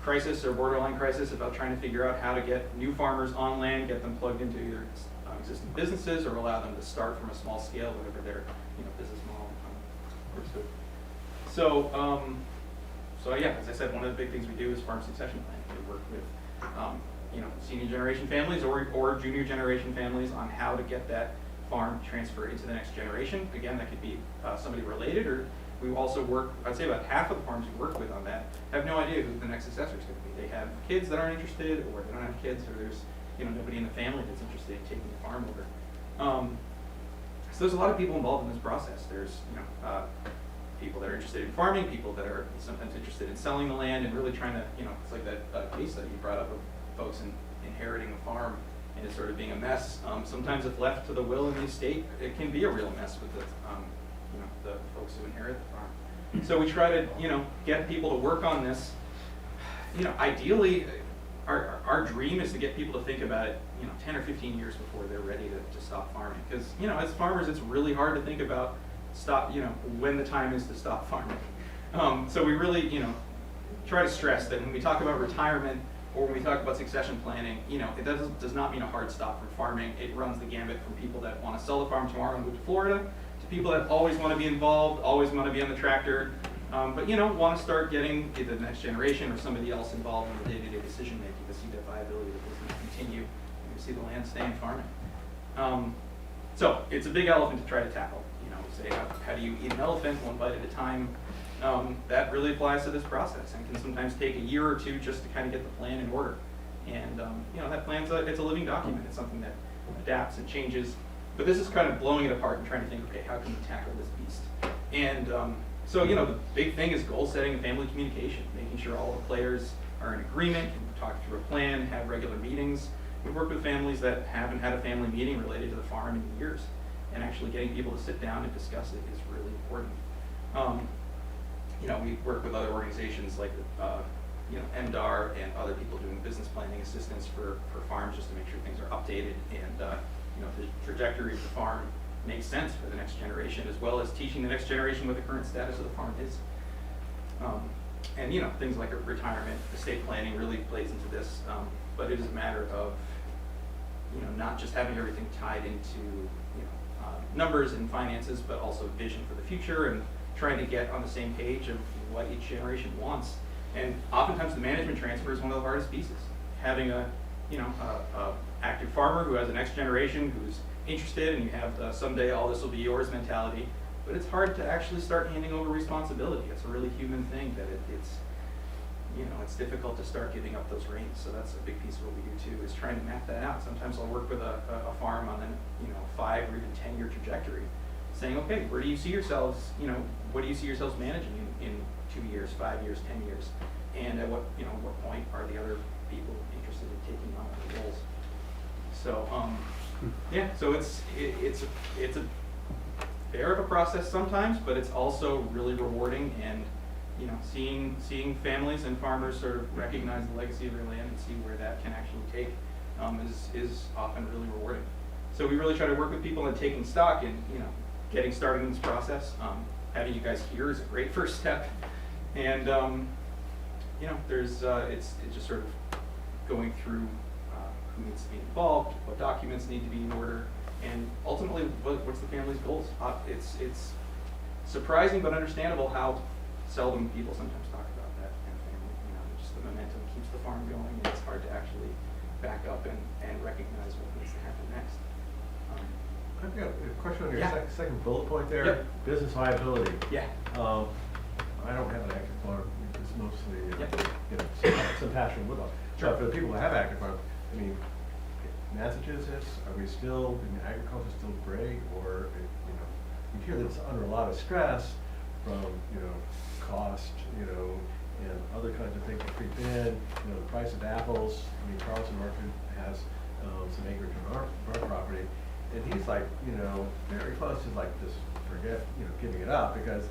[SPEAKER 6] crisis or borderline crisis about trying to figure out how to get new farmers on land, get them plugged into either existing businesses or allow them to start from a small scale, whatever their business model works with. So yeah, as I said, one of the big things we do is farm succession planning. We work with senior generation families or junior generation families on how to get that farm transferred into the next generation. Again, that could be somebody related, or we also work, I'd say about half of the farms we work with on that have no idea who the next successor is going to be. They have kids that aren't interested, or they don't have kids, or there's nobody in the family that's interested in taking the farm over. So there's a lot of people involved in this process. There's, people that are interested in farming, people that are sometimes interested in selling the land and really trying to, it's like that case that you brought up of folks inheriting a farm and it sort of being a mess. Sometimes if left to the will of the estate, it can be a real mess with the folks who inherit the farm. So we try to, get people to work on this. Ideally, our dream is to get people to think about it, 10 or 15 years before they're ready to stop farming. Because, as farmers, it's really hard to think about when the time is to stop farming. So we really, try to stress that when we talk about retirement or when we talk about succession planning, it does not mean a hard stop from farming. It runs the gambit from people that want to sell the farm tomorrow and move to Florida to people that always want to be involved, always want to be on the tractor, but want to start getting either the next generation or somebody else involved in the day-to-day decision making to see the viability of the business continue and to see the land stay in farming. So it's a big elephant to try to tackle. Say how do you eat an elephant one bite at a time? That really applies to this process and can sometimes take a year or two just to kind of get the plan in order. And that plan's it's a living document. It's something that adapts and changes. But this is kind of blowing it apart and trying to think, okay, how can we tackle this beast? And so the big thing is goal setting and family communication, making sure all the players are in agreement, can talk through a plan, have regular meetings. We've worked with families that haven't had a family meeting related to the farm in years, and actually getting people to sit down and discuss it is really important. We work with other organizations like MDAR and other people doing business planning assistance for farms just to make sure things are updated and the trajectory of the farm makes sense for the next generation, as well as teaching the next generation what the current status of the farm is. And things like retirement, estate planning really plays into this, but it is a matter of not just having everything tied into numbers and finances, but also vision for the future and trying to get on the same page of what each generation wants. And oftentimes the management transfer is one of the hardest pieces. Having a active farmer who has a next generation who's interested, and you have someday all this will be yours mentality, but it's hard to actually start handing over responsibility. It's a really human thing that it's difficult to start giving up those reins. So that's a big piece of what we do too, is trying to map that out. Sometimes I'll work with a farm on a 5 or even 10-year trajectory, saying, okay, where do you see yourselves, what do you see yourselves managing in 2 years, 5 years, 10 years? And at what point are the other people interested in taking on other roles? So, so it's a fair of a process sometimes, but it's also really rewarding, and seeing families and farmers sort of recognize the legacy of their land and see where that can actually take is often really rewarding. So we really try to work with people on taking stock and getting started in this process. Having you guys here is a great first step, and there's it's just sort of going through who needs to be involved, what documents need to be in order, and ultimately what's the family's goals. It's surprising but understandable how seldom people sometimes talk about that kind of family. Just the momentum keeps the farm going, and it's hard to actually back up and recognize what needs to happen next.
[SPEAKER 5] I've got a question on your
[SPEAKER 6] Yeah.
[SPEAKER 5] second bullet point there,
[SPEAKER 6] Yep.
[SPEAKER 5] business viability.
[SPEAKER 6] Yeah.
[SPEAKER 5] I don't have an active farm, it's mostly,
[SPEAKER 6] Yep.
[SPEAKER 5] some passion wood.
[SPEAKER 6] Sure.
[SPEAKER 5] But for the people that have active farms, Massachusetts, are we still, agriculture still great, or, you hear that it's under a lot of stress from, cost, and other kinds of things that creep in, the price of apples. Carlson Market has some acreage on our property, and he's like, very close to like just forget, giving it up, because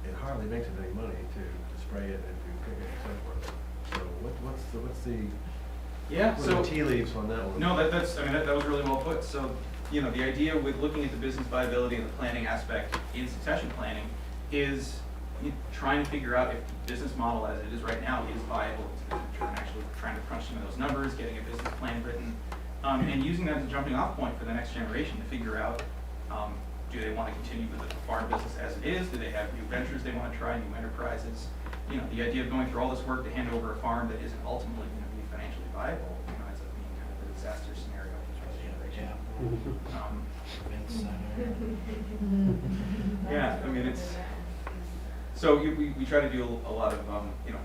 [SPEAKER 5] it hardly makes him any money to spray it and to pick it and so forth. So what's the what are the tea leaves on that one?
[SPEAKER 6] No, that was really well put. So, the idea with looking at the business viability and the planning aspect in succession planning is trying to figure out if the business model as it is right now is viable into the future, and actually trying to crunch some of those numbers, getting a business plan written, and using that as a jumping off point for the next generation to figure out, do they want to continue with the farm business as it is? Do they have new ventures they want to try, new enterprises? The idea of going through all this work to hand over a farm that isn't ultimately going to be financially viable, ends up being kind of a disaster scenario for the generation. It's so we try to do a lot of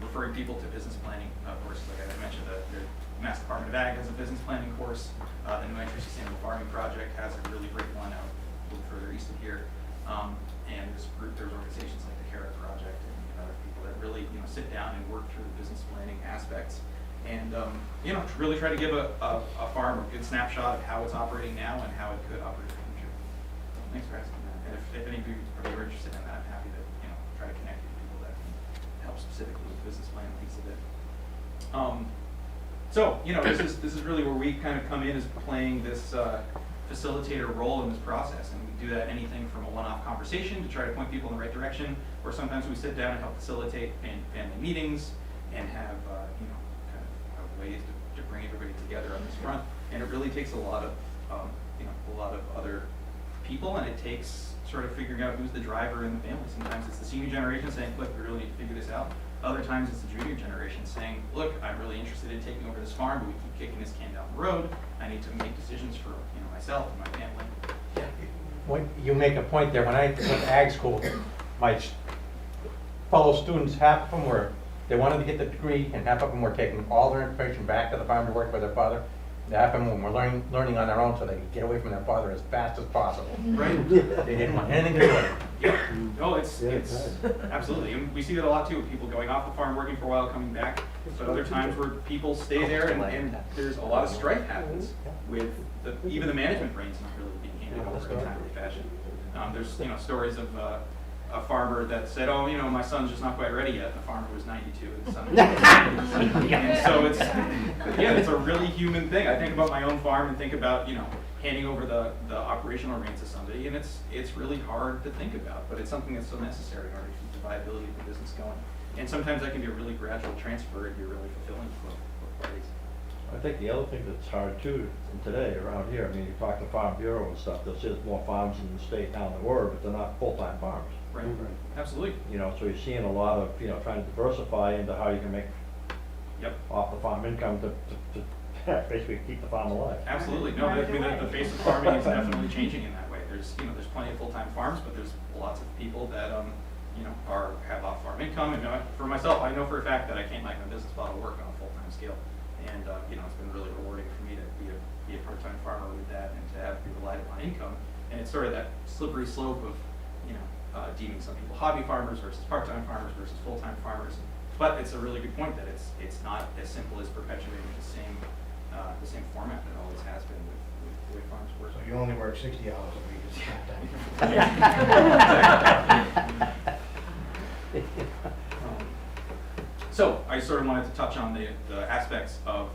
[SPEAKER 6] referring people to business planning courses. Like I mentioned, the Mass Department of Ag has a business planning course. The New Entry Sustainable Farming Project has a really great one out little further east of here. And there's organizations like the Carrot Project and other people that really, sit down and work through the business planning aspects. And, really try to give a farm a good snapshot of how it's operating now and how it could operate in the future. Thanks for asking that. And if any of you are interested in that, I'm happy to, try to connect you to people that can help specifically with the business plan piece of it. So, this is really where we kind of come in as playing this facilitator role in this process. And we do that anything from a one-off conversation to try to point people in the right direction, or sometimes we sit down and help facilitate family meetings and have, kind of ways to bring everybody together on this front. And it really takes a lot of, a lot of other people, and it takes sort of figuring out who's the driver in the family. Sometimes it's the senior generation saying, look, we really need to figure this out. Other times it's the junior generation saying, look, I'm really interested in taking over this farm, but we keep kicking this can down the road. I need to make decisions for myself and my family.
[SPEAKER 4] When you make a point there, when I went to ag school, my fellow students, half of them they wanted to get the degree, and half of them were taking all their information back to the farm to work with their father. Half of them were learning on their own so they could get away from their father as fast as possible.
[SPEAKER 6] Right.
[SPEAKER 4] They didn't want anything to do with it.
[SPEAKER 6] Yeah. No, it's absolutely. And we see that a lot too, with people going off the farm, working for a while, coming back. But other times where people stay there and there's a lot of strife happens with even the management brains not really being handed over in a timely fashion. There's stories of a farmer that said, oh, my son's just not quite ready yet. And the farmer was 92 and the son was 90. And so it's a really human thing. I think about my own farm and think about, handing over the operational reins to somebody, and it's really hard to think about, but it's something that's so necessary in order to keep the viability of the business going. And sometimes that can be a really gradual transfer and be really fulfilling for parties.
[SPEAKER 7] I think the other thing that's hard too today around here, I mean, you talk to Farm Bureau and stuff, they'll say there's more farms in the state now than there were, but they're not full-time farms.
[SPEAKER 6] Right, absolutely.
[SPEAKER 7] So you're seeing a lot of, trying to diversify into how you can make off the farm income to basically keep the farm alive.
[SPEAKER 6] Absolutely. No, I mean, the face of farming is definitely changing in that way. There's plenty of full-time farms, but there's lots of people that, have off-farm income. And for myself, I know for a fact that I can't make my business model work on a full-time scale. And, it's been really rewarding for me to be a part-time farmer with that and to be relied upon income. And it's sort of that slippery slope of, deeming some people hobby farmers versus part-time farmers versus full-time farmers. But it's a really good point that it's not as simple as perpetuating the same format that it always has been with the way farms work.
[SPEAKER 4] So you only work 60 hours a week as
[SPEAKER 6] So I sort of wanted to touch on the aspects of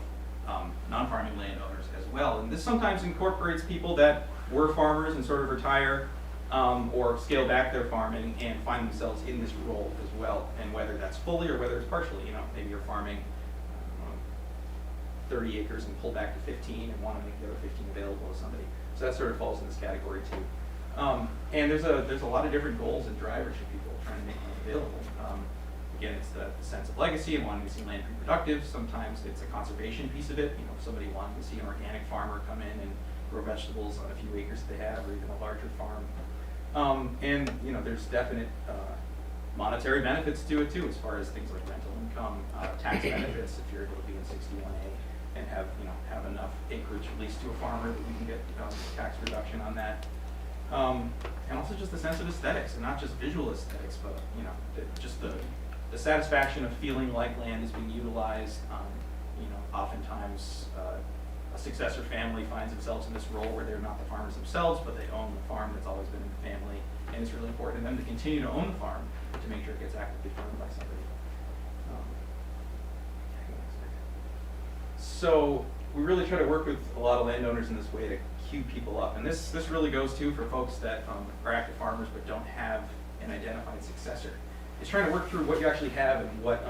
[SPEAKER 6] non-farming landowners as well. And this sometimes incorporates people that were farmers and sort of retire or scale back their farming and find themselves in this role as well. And whether that's fully or whether it's partially, maybe you're farming 30 acres and pull back to 15 and want to make the other 15 available to somebody. So that sort of falls in this category too. And there's a lot of different goals and drivers for people trying to make land available. Again, it's the sense of legacy and wanting to see land reproductive. Sometimes it's a conservation piece of it. Somebody wanting to see an organic farmer come in and grow vegetables on a few acres that they have, or even a larger farm. And there's definite monetary benefits to it too, as far as things like rental income, tax benefits if you're able to be in 61A and have enough acreage leased to a farmer that you can get tax reduction on that. And also just the sense of aesthetics, and not just visual aesthetics, but just the satisfaction of feeling like land is being utilized. Oftentimes a successor family finds themselves in this role where they're not the farmers themselves, but they own the farm that's always been in the family, and it's really important to them to continue to own the farm to make sure it gets actively farmed by somebody. So we really try to work with a lot of landowners in this way to cue people up, and this really goes too for folks that are active farmers but don't have an identified successor. It's trying to work through what you actually have and what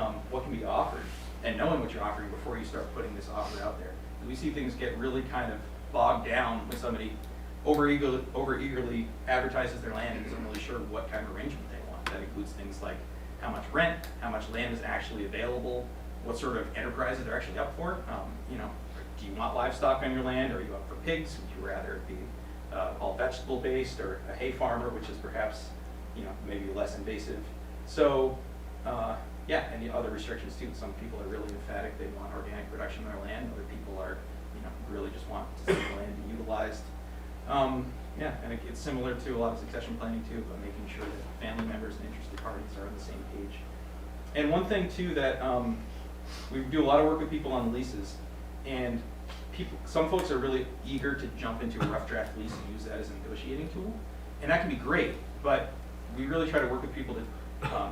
[SPEAKER 6] can be offered, and knowing what you're offering before you start putting this offer out there. We see things get really kind of bogged down when somebody over eagerly advertises their land and isn't really sure what kind of arrangement they want. That includes things like how much rent, how much land is actually available, what sort of enterprises they're actually up for. Do you want livestock on your land, or are you up for pigs? Would you rather it be all vegetable based, or a hay farmer, which is perhaps maybe less invasive? So and the other restrictions too. Some people are really emphatic; they want organic production on their land. Other people are really just want to see the land be utilized. Yeah, and it's similar to a lot of succession planning too, but making sure that family members and interested parties are on the same page. And one thing too that we do a lot of work with people on leases, and some folks are really eager to jump into a rough draft lease and use that as a negotiating tool, and that can be great, but we really try to work with people to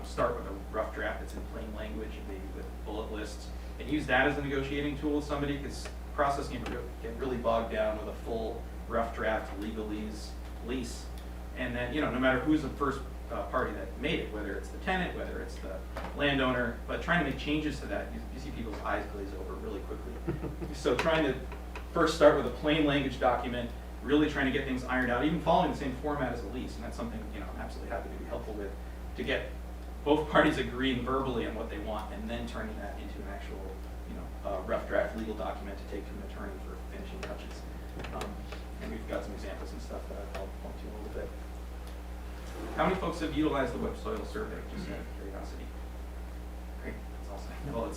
[SPEAKER 6] start with a rough draft that's in plain language, maybe with bullet lists, and use that as a negotiating tool with somebody, because the process can get really bogged down with a full rough draft legalese lease, and then, you know, no matter who's the first party that made it, whether it's the tenant, whether it's the landowner, but trying to make changes to that, you see people's eyes glaze over really quickly. So trying to first start with a plain language document, really trying to get things ironed out, even following the same format as a lease, and that's something, you know, I'm absolutely happy to be helpful with, to get both parties agreeing verbally on what they want, and then turning that into an actual, you know, rough draft legal document to take to an attorney for finishing touches. And we've got some examples and stuff that I'll point to in a little bit. How many folks have utilized the web soil survey, just out of curiosity? Great, that's awesome. Well,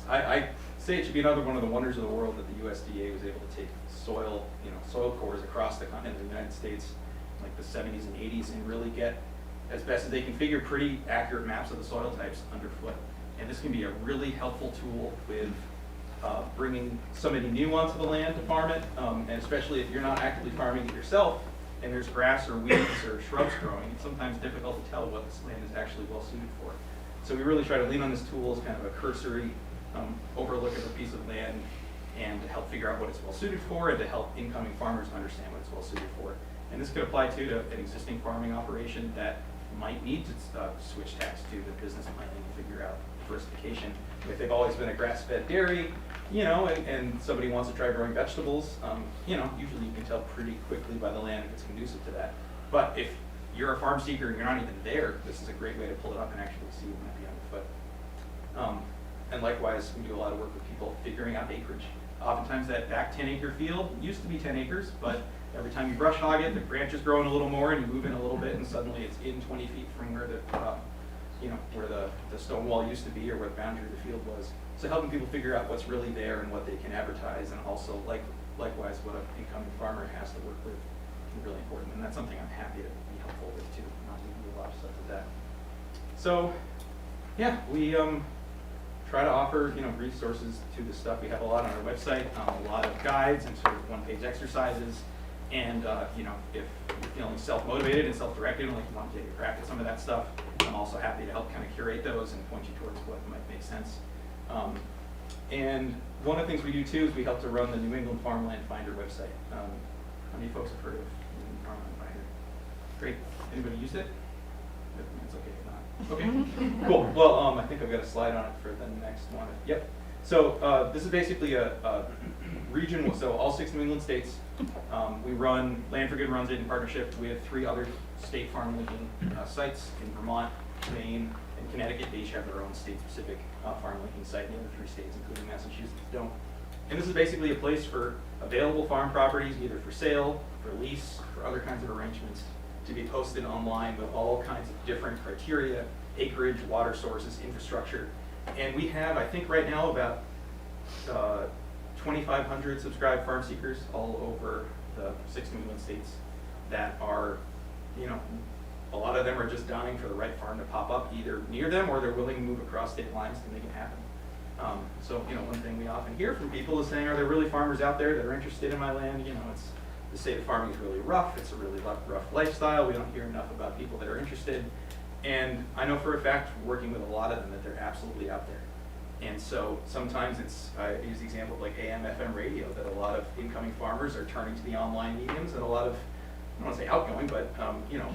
[SPEAKER 6] I say it should be another one of the wonders of the world that the USDA was able to take soil, you know, soil cores across the continent of the United States, like the 70s and 80s, and really get, as best as they can figure, pretty accurate maps of the soil types underfoot. And this can be a really helpful tool with bringing somebody new onto the land to farm it, and especially if you're not actively farming it yourself, and there's grass or weeds or shrubs growing, it's sometimes difficult to tell what this land is actually well suited for. So we really try to lean on this tool as kind of a cursory overlook of a piece of land, and to help figure out what it's well suited for, and to help incoming farmers understand what it's well suited for. And this could apply too to an existing farming operation that might need to switch tax to the business planning and figure out diversification. If they've always been a grass-fed dairy, you know, and somebody wants to try growing vegetables, you know, usually you can tell pretty quickly by the land if it's conducive to that. But if you're a farm seeker and you're not even there, this is a great way to pull it up and actually see what might be underfoot. And likewise, we do a lot of work with people figuring out acreage. Oftentimes that back 10-acre field used to be 10 acres, but every time you brush hog it, the branch is growing a little more, and you move in a little bit, and suddenly it's in 20 feet from where the, you know, where the stone wall used to be, or where the boundary of the field was. So helping people figure out what's really there and what they can advertise, and also likewise what an incoming farmer has to work with is really important. And that's something I'm happy to be helpful with too. Not to do a lot of stuff with that. So yeah, we try to offer, you know, resources to the stuff. We have a lot on our website, a lot of guides and sort of one-page exercises. And you know, if you're feeling self-motivated and self-directed, and like you want to take a crack at some of that stuff, I'm also happy to help kind of curate those and point you towards what might make sense. And one of the things we do too is we help to run the New England Farmland Finder website. How many folks have heard of New England Farmland Finder? Great. Anybody used it? It's okay if not. Okay, cool. Well, I think I've got a slide on it for the next one. Yep. So this is basically a region, so all 6 New England states. We run, Land for Good runs it in partnership with 3 other state farm linking sites in Vermont, Maine, and Connecticut. They each have their own state-specific farm linking site, and the other 3 states, including Massachusetts, don't. And this is basically a place for available farm properties, either for sale, for lease, for other kinds of arrangements, to be posted online with all kinds of different criteria, acreage, water sources, infrastructure. And we have, I think right now, about 2,500 subscribed farm seekers all over the 6 New England states that are, you know, a lot of them are just dying for the right farm to pop up either near them, or they're willing to move across state lines to make it happen. So, you know, one thing we often hear from people is saying, are there really farmers out there that are interested in my land? You know, it's, the state of farming is really rough. It's a really rough lifestyle. We don't hear enough about people that are interested. And I know for a fact, working with a lot of them, that they're absolutely out there. And so sometimes it's, I use the example of like AM, FM radio, that a lot of incoming farmers are turning to the online mediums, and a lot of, I don't want to say outgoing, but you know,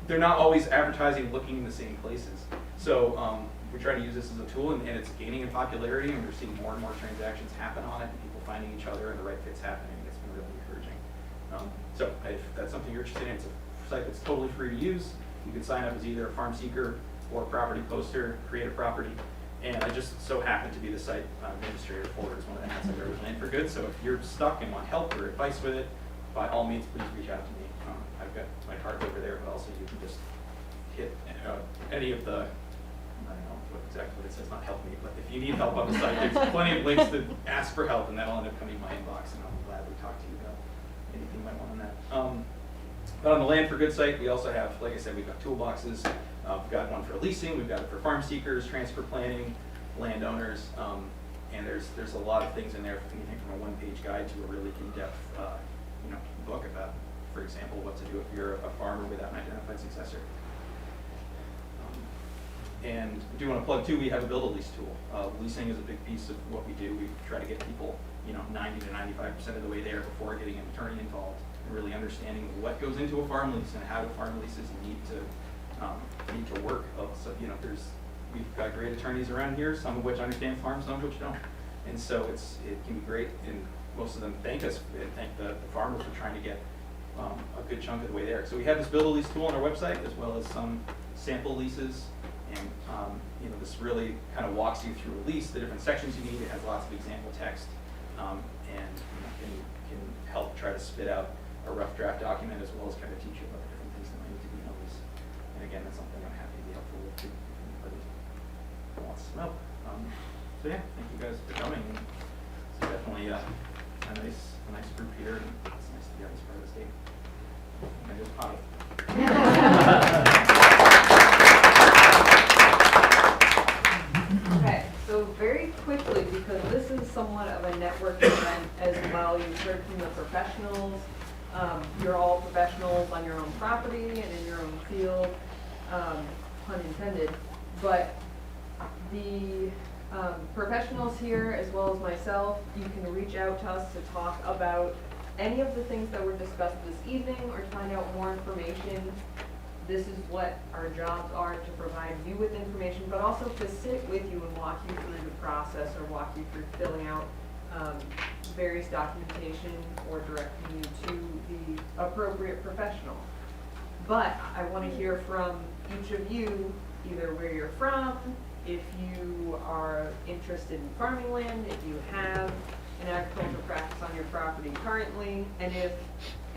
[SPEAKER 6] they're not always advertising looking in the same places. So we're trying to use this as a tool, and it's gaining in popularity, and we're seeing more and more transactions happen on it, and people finding each other, and the right fits happening. It's been really encouraging. So if that's something you're interested in, it's a site that's totally free to use. You can sign up as either a farm seeker or a property poster, create a property. And I just so happen to be the site administrator for it. It's one of the hats I wear with Land for Good. So if you're stuck and want help or advice with it, by all means, please reach out to me. I've got my card over there, but also you can just hit any of the, I don't know exactly what it says, not help me, but if you need help on the site, there's plenty of links to ask for help, and that'll end up coming in my inbox, and I'll gladly talk to you about anything you might want on that. But on the Land for Good site, we also have, like I said, we've got toolboxes. We've got one for leasing, we've got it for farm seekers, transfer planning, landowners, and there's a lot of things in there, anything from a one-page guide to a really in-depth, book about, for example, what to do if you're a farmer without an identified successor. And I do want to plug too, we have a build a lease tool. Leasing is a big piece of what we do. We try to get people, 90 to 95% of the way there before getting an attorney involved, and really understanding what goes into a farm lease and how do farm leases need to work. So we've got great attorneys around here, some of which understand farms, some of which don't. And so it can be great, and most of them thank us and thank the farmers for trying to get a good chunk of the way there. So we have this build a lease tool on our website, as well as some sample leases. And this really kind of walks you through a lease, the different sections you need. It has lots of example text, and can help try to spit out a rough draft document, as well as kind of teach you about the different things that might need to be in a lease. And again, that's something I'm happy to be helpful with too, if anybody wants some help. So yeah, thank you guys for coming. And it's definitely a nice group here, and it's nice to be on this part of the state. And it is potty.
[SPEAKER 1] Okay, so very quickly, because this is somewhat of a networking event as well, you've heard from the professionals. You're all professionals on your own property and in your own field, pun intended. But the professionals here, as well as myself, you can reach out to us to talk about any of the things that were discussed this evening, or to find out more information. This is what our jobs are, to provide you with information, but also to sit with you and walk you through the process, or walk you through filling out various documentation, or directing you to the appropriate professional. But I want to hear from each of you, either where you're from, if you are interested in farming land, if you have an agricultural practice on your property currently, and if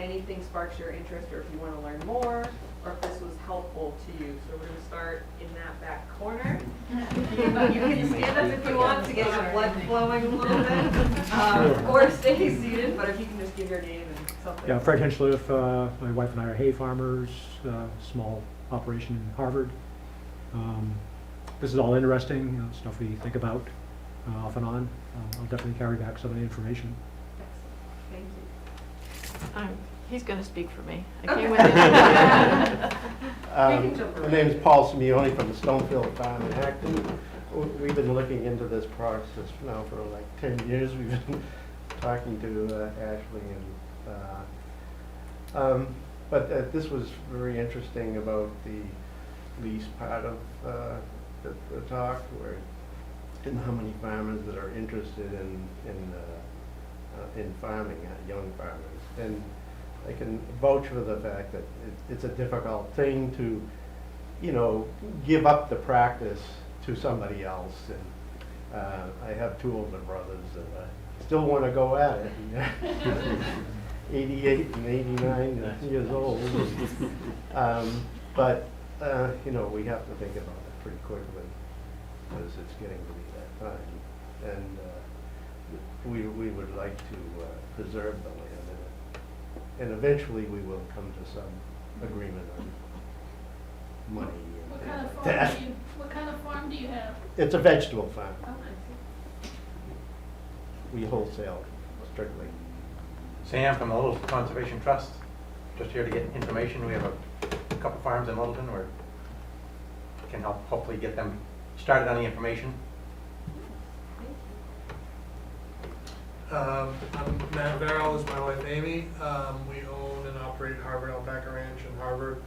[SPEAKER 1] anything sparks your interest, or if you want to learn more, or if this was helpful to you. So we're going to start in that back corner. You can stand up if you want to get your blood flowing a little bit, or stay seated, but if you can just give your name and something.
[SPEAKER 8] Yeah, Fred Henschliff, my wife and I are hay farmers, small operation in Harvard. This is all interesting, stuff we think about off and on. I'll definitely carry back some of the information.
[SPEAKER 1] Thank you.
[SPEAKER 9] He's going to speak for me.
[SPEAKER 1] Okay.
[SPEAKER 9] I came with him.
[SPEAKER 10] My name is Paul Simeone from the Stonefield Farm in Acton. We've been looking into this process now for like 10 years. We've been talking to Ashley, and but this was very interesting about the lease part of the talk, where and how many farmers that are interested in farming, young farmers. And I can vouch for the fact that it's a difficult thing to, give up the practice to somebody else. And I have two older brothers that still want to go at it. 88 and 89 years old. But we have to think about it pretty quickly, because it's getting to be that time. And we would like to preserve the land. And eventually we will come to some agreement on money.
[SPEAKER 11] What kind of
[SPEAKER 10] and
[SPEAKER 11] farm
[SPEAKER 10] that.
[SPEAKER 11] do you, what kind of farm do you have?
[SPEAKER 10] It's a vegetable farm.
[SPEAKER 11] Oh, I see.
[SPEAKER 10] We wholesale strictly.
[SPEAKER 4] Sam from the Littleton Conservation Trust, just here to get information. We have a couple farms in Littleton where we can help hopefully get them started on the information.
[SPEAKER 12] I'm Matt Verrill, is my wife Amy. We own and operate Harvard Alpaca Ranch in Harvard.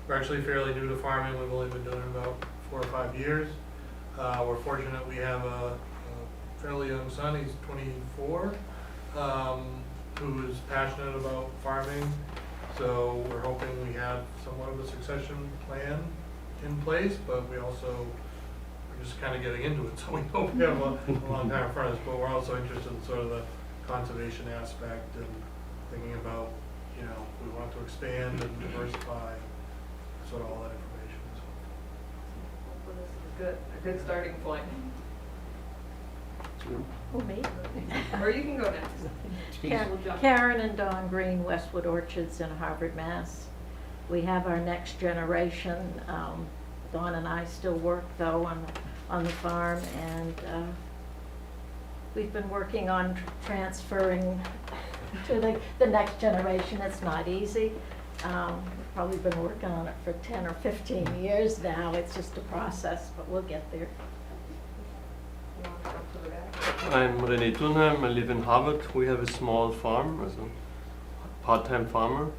[SPEAKER 12] We're actually fairly new to farming. We've only been doing it about 4 or 5 years. We're fortunate we have a fairly young son, he's 24, who is passionate about farming. So we're hoping we have somewhat of a succession plan in place, but we also just kind of getting into it, so we hope we have a long time in front of us, but we're also interested in sort of the conservation aspect and thinking about, we want to expand and diversify, sort of all that information. So.
[SPEAKER 1] Well, this is a good starting point.
[SPEAKER 9] Who made it?
[SPEAKER 1] Or you can go next. We'll jump.
[SPEAKER 9] Karen and Dawn Green, Westwood Orchards in Harvard, Mass. We have our next generation. Dawn and I still work though on the farm, and we've been working on transferring to the next generation. It's not easy. We've probably been working on it for 10 or 15 years now. It's just a process, but we'll get there.
[SPEAKER 1] You want to go to the back?
[SPEAKER 13] I'm René Thunheim. I live in Harvard. We have a small farm, as a part-time farmer,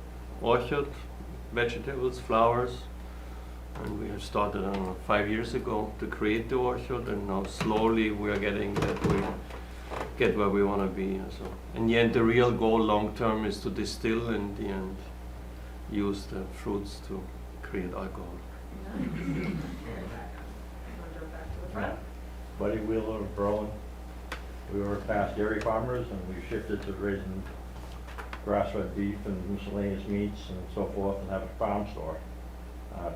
[SPEAKER 13] orchard, vegetables, flowers, and we have started 5 years ago to create the orchard, and now slowly we are getting that we get where we want to be. So in the end, the real goal long-term is to distill, in the end, use the fruits to create alcohol.
[SPEAKER 1] Want to jump back to the front?
[SPEAKER 7] Buddy Wheeler of Berlin. We were past dairy farmers and we shifted to raising grass-fed beef and miscellaneous meats and so forth, and have a farm store.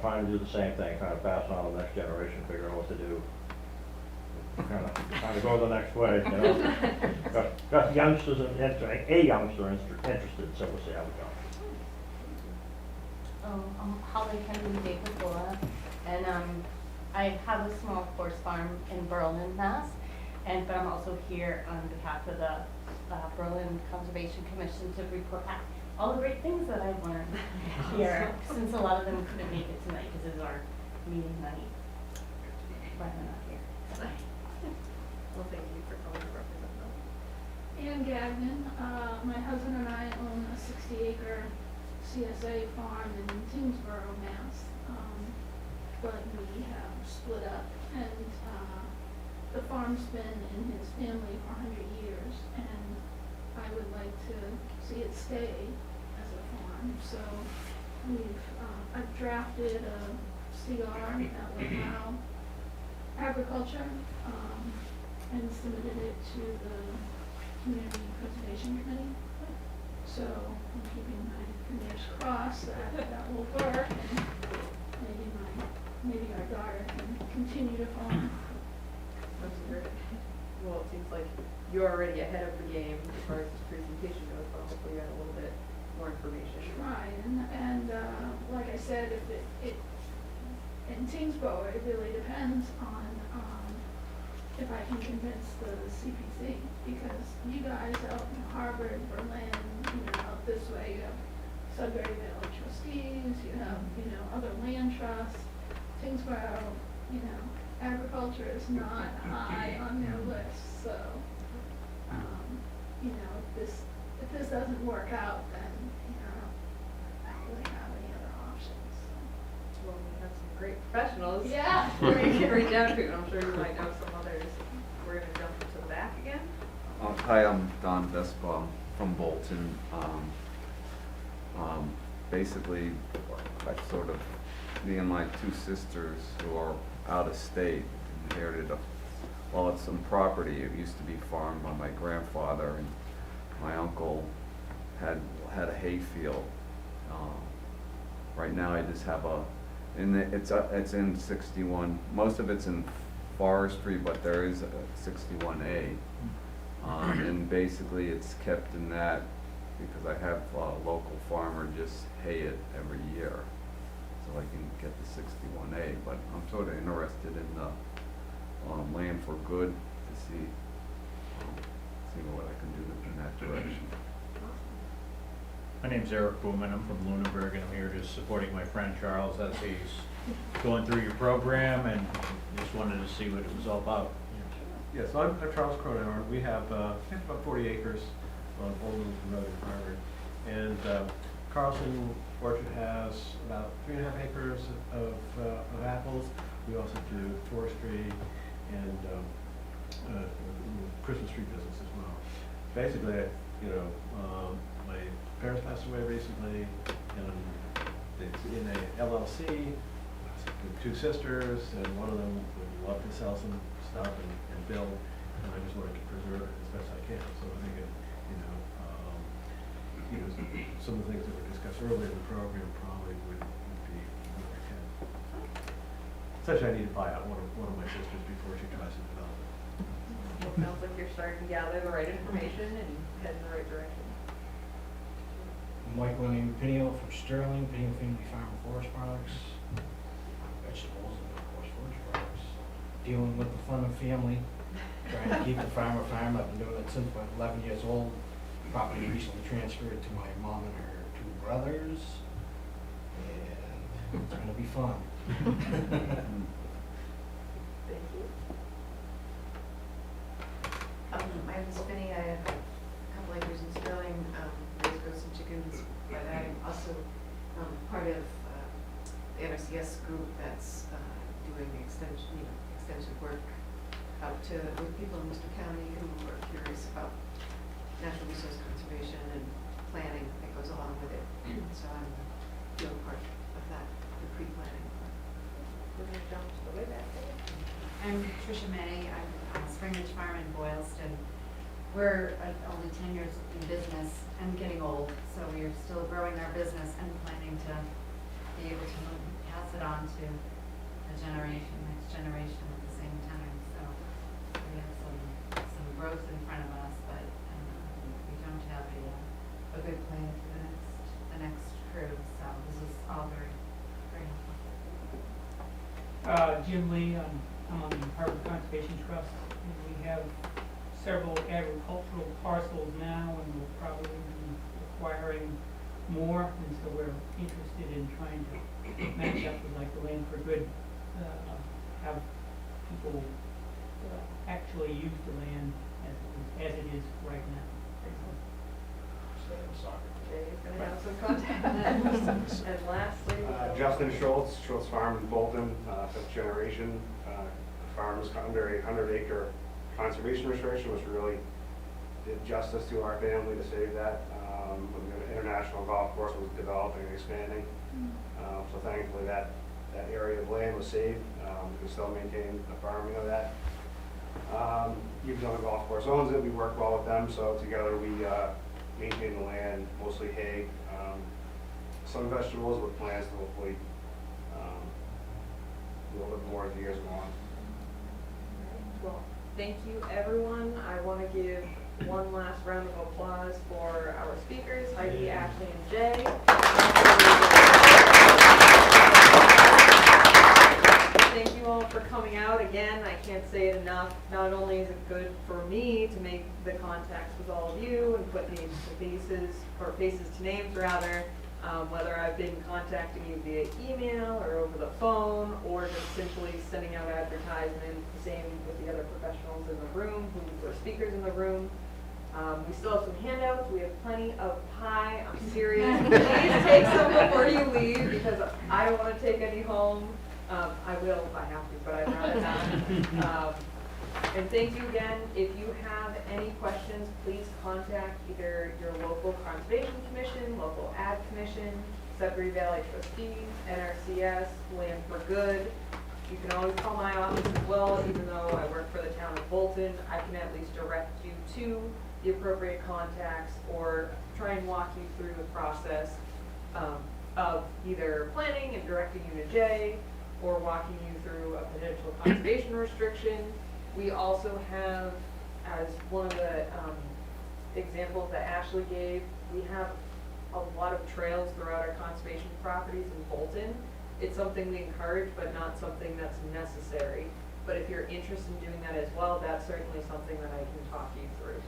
[SPEAKER 7] Trying to do the same thing, trying to pass it on to the next generation, figure out what to do. Kind of go the next way, you know. Got youngsters, a youngster interested, so we'll see how we go.
[SPEAKER 14] I'm Holly Kennedy David Bola, and I have a small horse farm in Berlin, Mass. But I'm also here on behalf of the Berlin Conservation Commission to report back all the great things that I've learned here, since a lot of them couldn't make it tonight because it's our meeting night. But I'm not here.
[SPEAKER 1] Well, thank you for coming to represent them.
[SPEAKER 11] Ann Gagnon, my husband and I own a 60-acre CSA farm in Tingsboro, Mass. But we have split up, and the farm's been in his family for 100 years, and I would like to see it stay as a farm. So I've drafted a CR that will allow agriculture, and submitted it to the Community Preservation Committee. So I'm keeping my fingers crossed that will work, and maybe our daughter can continue to farm.
[SPEAKER 1] That's great. Well, it seems like you're already ahead of the game as far as this presentation goes, but hopefully you got a little bit more information.
[SPEAKER 11] Right, and like I said, if it in Tingsboro, it really depends on if I can convince the CPC, because you guys out in Harvard, Berlin, out this way, you have Sudbury Valley trustees, you have, other land trusts. Tingsboro, agriculture is not high on their list, so, if this doesn't work out, then, I don't really have any other options, so.
[SPEAKER 1] Well, we have some great professionals.
[SPEAKER 11] Yeah.
[SPEAKER 1] Where you can reach out to, and I'm sure you might know some others. We're gonna jump to the back again.
[SPEAKER 15] Hi, I'm Don Vespa from Bolton. Basically, I sort of, me and my two sisters who are out of state inherited some property. It used to be farmed by my grandfather, and my uncle had a hay field. Right now I just have it's in 61, most of it's in forestry, but there is a 61A. And basically it's kept in that because I have a local farmer just hay it every year, so I can get the 61A. But I'm sort of interested in the land for good to see what I can do in that direction.
[SPEAKER 16] My name's Eric Booman. I'm from Lunenburg, and I'm here just supporting my friend Charles as he's going through your program, and just wanted to see what it was all about.
[SPEAKER 5] Yeah, so I'm Charles Cronauer. We have about 40 acres on Old Littleton Road in Harvard. And Carlson Orchard has about 3.5 acres of apples. We also do forestry and Christmas tree business as well. Basically, my parents passed away recently, and it's in a LLC with two sisters, and one of them would love to sell some stuff and build, and I just wanted to preserve it as best I can. So I think some of the things that were discussed earlier in the program probably would be what I can. Essentially, I need to buy out one of my sisters before she tries to develop it.
[SPEAKER 1] sounds like you're starting to gather the right information and head in the right direction.
[SPEAKER 17] Michael and Amy Pinio from Sterling, Pinio Family Farm and Forest Products, vegetables and of course forage products. Dealing with the fun of family, trying to keep the farm a farm. I've been doing it since I was 11 years old. Property recently transferred to my mom and her 2 brothers, and it's gonna be fun.
[SPEAKER 1] Thank you.
[SPEAKER 18] My name is Vinnie. I have a couple acres in Sterling, raise goats and chickens, but I'm also part of the NRCS group that's doing extensive work out with people in Worcester County who are curious about natural resource conservation and planning that goes along with it. So I'm doing part of that, the pre-planning part.
[SPEAKER 1] We're gonna jump to the way back there.
[SPEAKER 19] I'm Tricia May. I'm on Spring Ridge Farm in Boylston. We're only 10 years in business and getting old, so we are still growing our business and planning to be able to pass it on to the next generation at the same time. So we have some growth in front of us, but we don't have a good plan for the next crew. So this is all very, very helpful.
[SPEAKER 20] Jim Lee, I'm on the Harbor Conservation Trust, and we have several agricultural parcels now, and we'll probably be acquiring more, and so we're interested in trying to match up with like the Land for Good, have people actually use the land as it is right now.
[SPEAKER 1] Jay's gonna have some contact. And lastly,
[SPEAKER 21] Justin Schultz, Schultz Farm in Bolton, 5th generation. The farm is under a 100-acre conservation restriction, which really did justice to our family to save that. When the international golf course was developing and expanding. So thankfully that area of land was saved. We can still maintain the farming of that. Even though the golf course owns it, we work well with them, so together we maintain the land, mostly hay, some vegetables with plans to hopefully do a little bit more as the years go on.
[SPEAKER 1] well, thank you, everyone. I want to give one last round of applause for our speakers, Heidi, Ashley, and Jay. Thank you all for coming out. Again, I can't say it enough. Not only is it good for me to make the contacts with all of you and put names to faces, or faces to names rather, whether I've been contacting you via email or over the phone or just simply sending out advertisements, same with the other professionals in the room who were speakers in the room. We still have some handouts. We have plenty of pie. I'm serious. Please take some before you leave because I don't want to take any home. I will if I have to, but I'd rather not. And thank you again. If you have any questions, please contact either your local Conservation Commission, local Ag Commission, Sudbury Valley Trustees, NRCS, Land for Good. You can always call my office as well, even though I work for the town of Bolton. I can at least direct you to the appropriate contacts or try and walk you through the process of either planning and directing you to Jay or walking you through a potential conservation restriction. We also have, as one of the examples that Ashley gave, we have a lot of trails throughout our conservation properties in Bolton. It's something we encourage, but not something that's necessary. But if you're interested in doing that as well, that's certainly something that I can talk you through.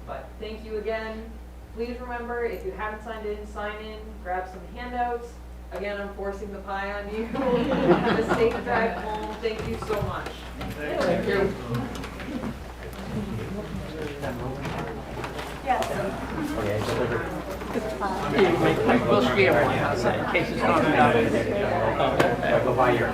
[SPEAKER 1] But thank you again. Please remember, if you haven't signed in, sign in, grab some handouts. Again, I'm forcing the pie on you. Have a safe drive home. Thank you so much.
[SPEAKER 20] Thank you.
[SPEAKER 22] We'll screen everyone in case it's not.
[SPEAKER 4] Go by here.